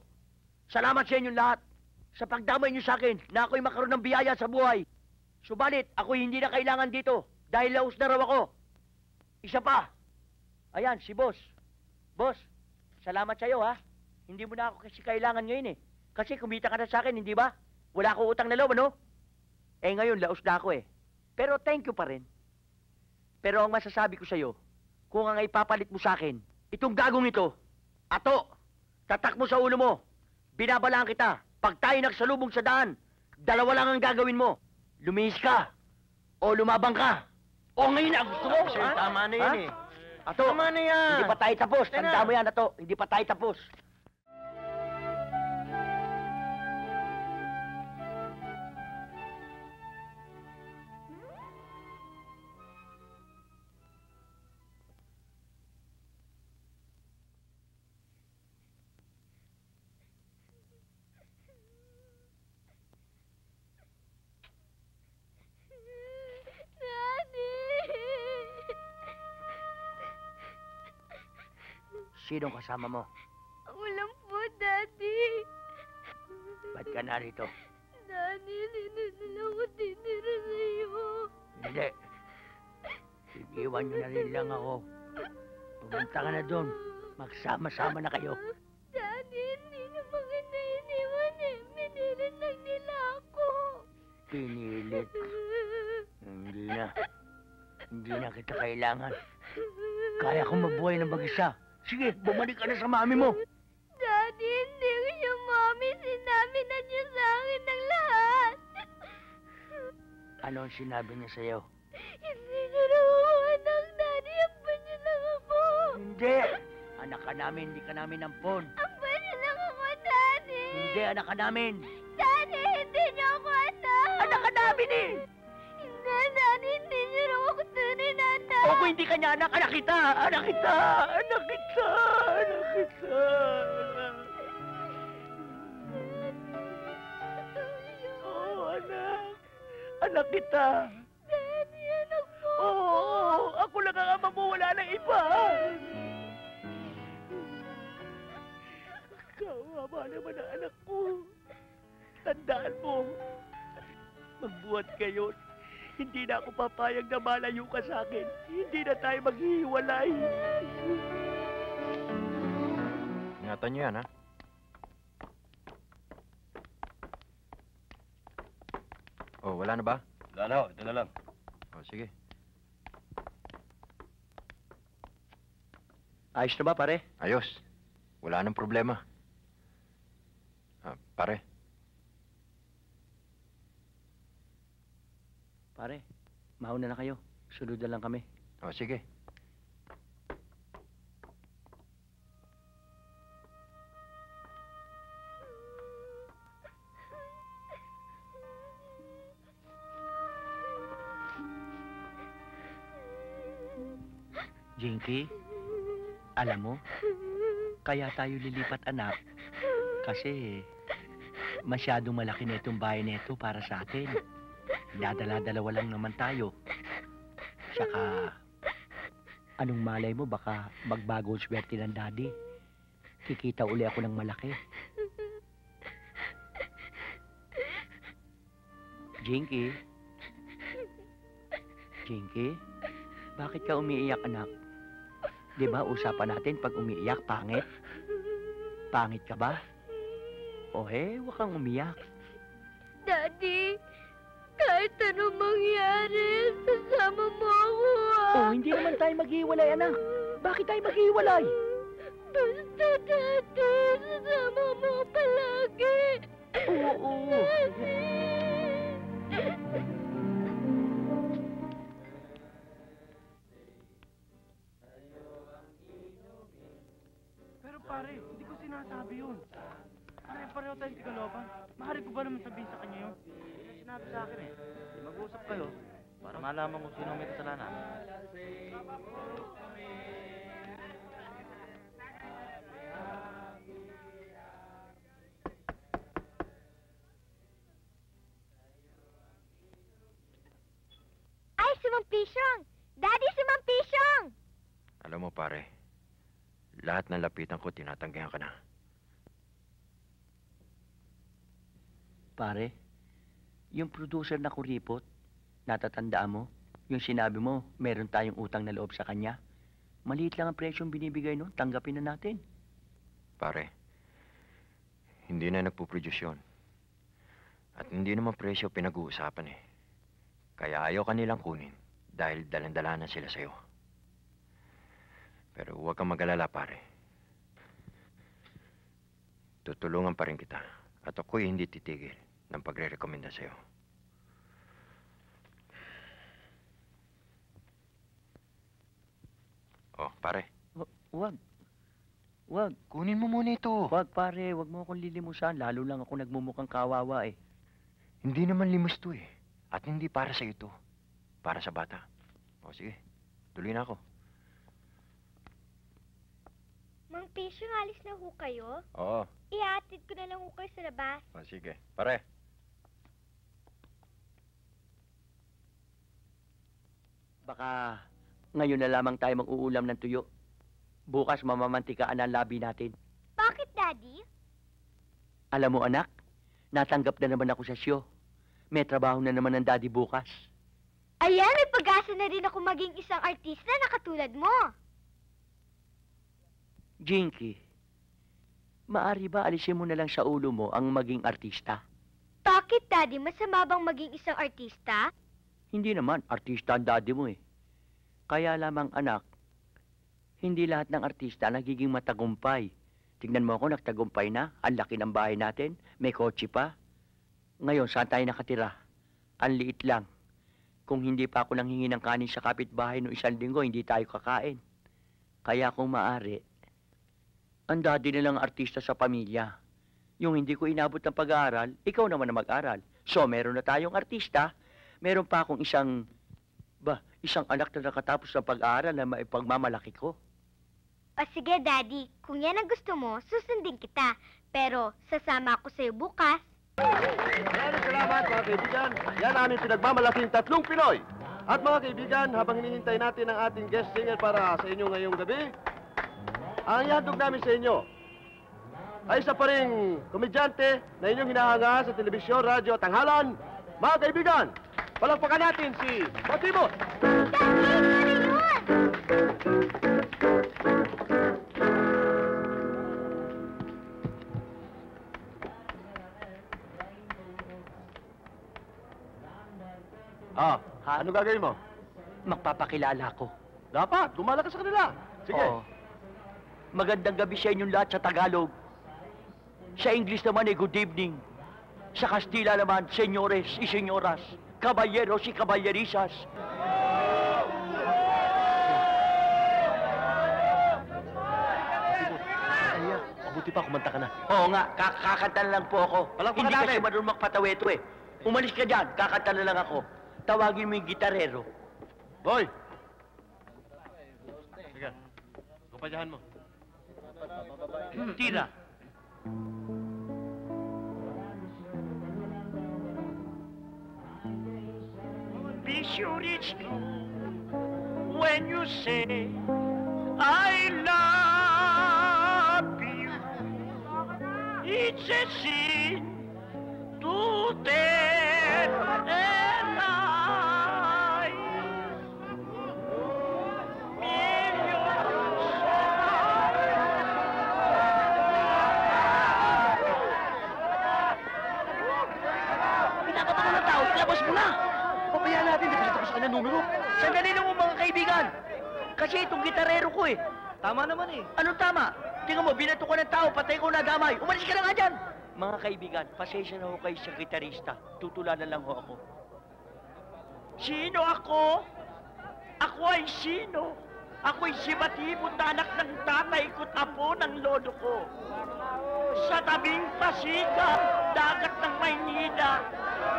S5: Salamat sa inyong lahat sa pagdamay niyo sa akin na ako'y makaroon ng biyaya sa buhay. Subalit, ako'y hindi na kailangan dito dahil laos na raw ako. Isa pa. Ayan, si Boss. Boss, salamat sa'yo ha. Hindi mo na ako kasi kailangan ngayon eh. Kasi kumita ka na sa akin, hindi ba? Wala akong utang na loob, ano? Eh ngayon, laos na ako eh. Pero thank you pa rin. Pero ang masasabi ko sa'yo, kung ang ipapalit mo sa akin, itong gagong ito, Ato, tatak mo sa ulo mo. Binabalaan kita. Pag tayo nagsalubong sa daan, dalawa lang ang gagawin mo. Lumihis ka, o lumabang ka. O ngayon na, gusto mo.
S16: Kasi tama na yan eh.
S5: Ato,
S16: Tama na yan.
S5: hindi pa tayo tapos.
S16: Tena.
S5: Tanda mo yan, Ato. Hindi pa tayo tapos. Sinong kasama mo?
S15: Ako lang po, Daddy.
S5: Ba't ka narito?
S15: Daddy, hindi na ako titira sa'yo.
S5: Hindi. Iiwan nyo na rin lang ako. Pumunta ka na doon. Magsama-sama na kayo.
S15: Daddy, hindi naman kita iniwan eh. Pinilit lang nila ako.
S5: Pinilit. Hindi na. Hindi na kita kailangan. Kaya kong mabuhay ng mag-isa.
S17: Sige, bumalik ka na sa mami mo.
S15: Daddy, hindi ko siya Mommy. Sinabi na niya sa akin ng lahat.
S17: Ano ang sinabi niya sa'yo?
S15: Hindi niya na ako anak, Daddy. Ampon niya lang ako.
S17: Hindi! Anak ka namin, hindi ka namin ampon.
S15: Ampon niya lang ako, Daddy.
S17: Hindi, anak ka namin.
S15: Daddy, hindi niya ako anak.
S17: Anak ka namin eh!
S15: Hindi, Daddy. Hindi niya raw ako tunay na anak.
S17: O kung hindi ka niya anak, anak kita! Anak kita! Anak kita! Anak kita! Oh, anak! Anak kita!
S15: Daddy, anak mo.
S17: Oo! Ako lang ang ama mo, wala nang iba! Kawawa naman ang anak ko. Tandaan mo, magbuhat kayo. Hindi na ako papayag na malayo ka sa akin. Hindi na tayo maghihiwalay.
S18: Ingatan niyo yan, ha? Oh, wala na ba?
S16: Wala na ho, ito na lang.
S18: Oh, sige.
S17: Ayos na ba, pare?
S18: Ayos. Wala nang problema. Pare.
S17: Pare, mauna na kayo. Sunod na lang kami.
S18: Oh, sige.
S17: Jinky, alam mo, kaya tayo lilipat anak kasi masyadong malaki na itong bahay na ito para sa atin. Dadala-dalawa lang naman tayo. Saka, anong malay mo baka magbago ang swerte ng daddy. Kikita uli ako ng malaki. Jinky? Jinky? Bakit ka umiiyak, anak? Di ba usapan natin pag umiiyak, pangit? Pangit ka ba? O huwag kang umiyak.
S15: Daddy, kahit anong mangyari, sasama mo ako,
S17: Oh, hindi naman tayo maghiwalay, anak. Bakit tayo maghiwalay?
S15: Basta, Daddy, sasama mo palagi.
S17: Oo.
S6: Pero pare, hindi ko sinasabi yun. Pare-pareho tayong tigaloban. Maaari ko ba naman sabihin sa kanya yun?
S5: Sinabi sa akin eh. Di mag-uusap kayo para malaman kung sino may kasalanan.
S15: Ay, sumampisyong! Daddy, sumampisyong!
S18: Alam mo, pare, lahat ng lapitan ko, tinatanggihan ka na.
S17: Pare, yung producer na kuripot, natatandaan mo? Yung sinabi mo, meron tayong utang na loob sa kanya. Maliit lang ang presyong binibigay nun, tanggapin na natin.
S18: Pare, hindi na nagpuproduce yun. At hindi naman presyo pinag-uusapan eh. Kaya ayaw kanilang kunin dahil dalandala na sila sa'yo. Pero huwag kang mag-alala, pare. Tutulungan pa rin kita. At ako'y hindi titigil ng pagre-rekomenda sa'yo. Oh, pare.
S17: Wag. Wag.
S18: Kunin mo muna ito.
S17: Wag, pare. Wag mo akong lilimusan. Lalo lang ako nagmumukhang kawawa eh.
S18: Hindi naman limos to eh. At hindi para sa ito. Para sa bata. O sige, tuloy na ako.
S15: Mang Pisyong, alis na ho kayo?
S18: Oo.
S15: Ihatid ko na lang ho kayo sa labas.
S18: O sige, pare.
S17: Baka ngayon na lamang tayo mag-uulam ng tuyo. Bukas mamamantikaan ang labi natin.
S15: Bakit, Daddy?
S17: Alam mo, anak, natanggap na naman ako sa show. May trabaho na naman ng daddy bukas.
S15: Ayan, may pag-asa na rin ako maging isang artista na katulad mo.
S17: Jinky, maari ba alisin mo na lang sa ulo mo ang maging artista?
S15: Bakit, Daddy? Masama bang maging isang artista?
S17: Hindi naman, artista ang daddy mo eh. Kaya lamang anak, Hindi lahat ng artista nagiging matagumpay. Tignan mo ako, nagtagumpay na. Ang laki ng bahay natin. May kotse pa. Ngayon, saan tayo nakatira? Ang liit lang. Kung hindi pa ako nanghingi ng kanin sa kapitbahay noong 1 linggo, hindi tayo kakain. Kaya kung maaari, ang daddy nilang artista sa pamilya. Yung hindi ko inabot ng pag-aaral, ikaw naman na mag-aral. So, meron na tayong artista. Meron pa akong isang anak na nakatapos ng pag-aaral na maipagmamalaki ko.
S15: O sige, Daddy. Kung yan ang gusto mo, susundin kita. Pero, sasama ako sa'yo bukas.
S19: Maraming salamat, mga kaibigan. Yan ang aming pinagmamalaking 3 Pinoy. At mga kaibigan, habang hinihintay natin ang ating guest singer para sa inyo ngayong gabi, ang ihandog namin sa inyo ay isa pa ring komedyante na inyong hinahanga sa telebisyon, radyo at tanghalan. Mga kaibigan, palakpakan natin si Matibot! Ano gagawin mo?
S17: Magpapakilala ko.
S19: Dapat, gumala ka sa kanila. Sige.
S17: Oo. Magandang gabi sa inyong lahat sa Tagalog. Sa English naman good evening. Sa Kastila naman, senyores y senyoras, kabalyeros y kabalyerisas.
S19: Mabuti pa, kumanta ka na.
S17: Oo nga, kakakanta na lang po ako. Hindi kasi marunong magpataweto eh. Umalis ka dyan, kakanta na lang ako. Tawagin mo yung gitarero.
S19: Boy! Sige, kumpanyahan mo.
S17: Tira. Be sure it's true when you say I love you. It's a sin to tell a lie. Pinapatawa ng tao, ilabas mo na! Pabayaan natin, di pa tapos ka na numero. Sandali lang mo mga kaibigan. Kasi itong gitarero ko eh. Tama naman eh. Anong tama? Tingnan mo, binato ko ng tao, patay ko na damay. Umalis ka na nga dyan! Mga kaibigan, pasensya na ho kayo sa gitarista. Tutulanan lang ho ako. Sino ako? Ako ay sino? Ako'y si Batibot na anak ng tatay ko't apo ng lolo ko. Sa tabing pasikat, dagat ng Maynila,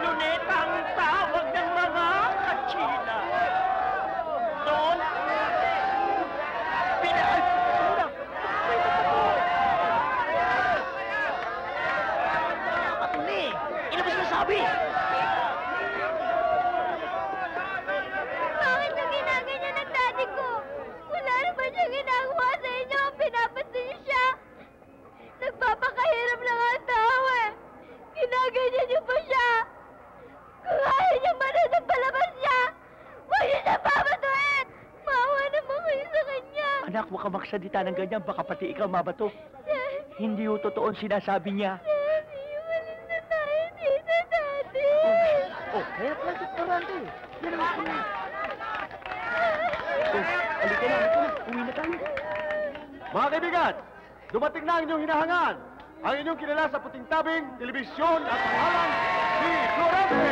S17: luneta ang tawag ng mga katsina. Doon, ilabas na sabi!
S15: Bakit yung ginaganyan ng daddy ko? Wala naman siyang ginagawa sa inyo. Pinapansin niyo siya. Nagpapakahirap lang ang tao eh. Ginaganyan niyo pa siya. Kung ayaw niyo manunod palabas niya, huwag niyo siya babatuin. Maawa naman kayo sa kanya.
S17: Anak, huwag ka magsalita ng ganyan. Baka pati ikaw mabato. Hindi ho totoo ang sinasabi niya.
S19: Oh, kaya pala restaurante. Yan ang gusto niya. Oh, halika na. Uwi na tayo. Mga kaibigan, dumating na ang inyong hinahangaan. Ang inyong kilala sa puting tabing, telebisyon at pangalan, si Florante!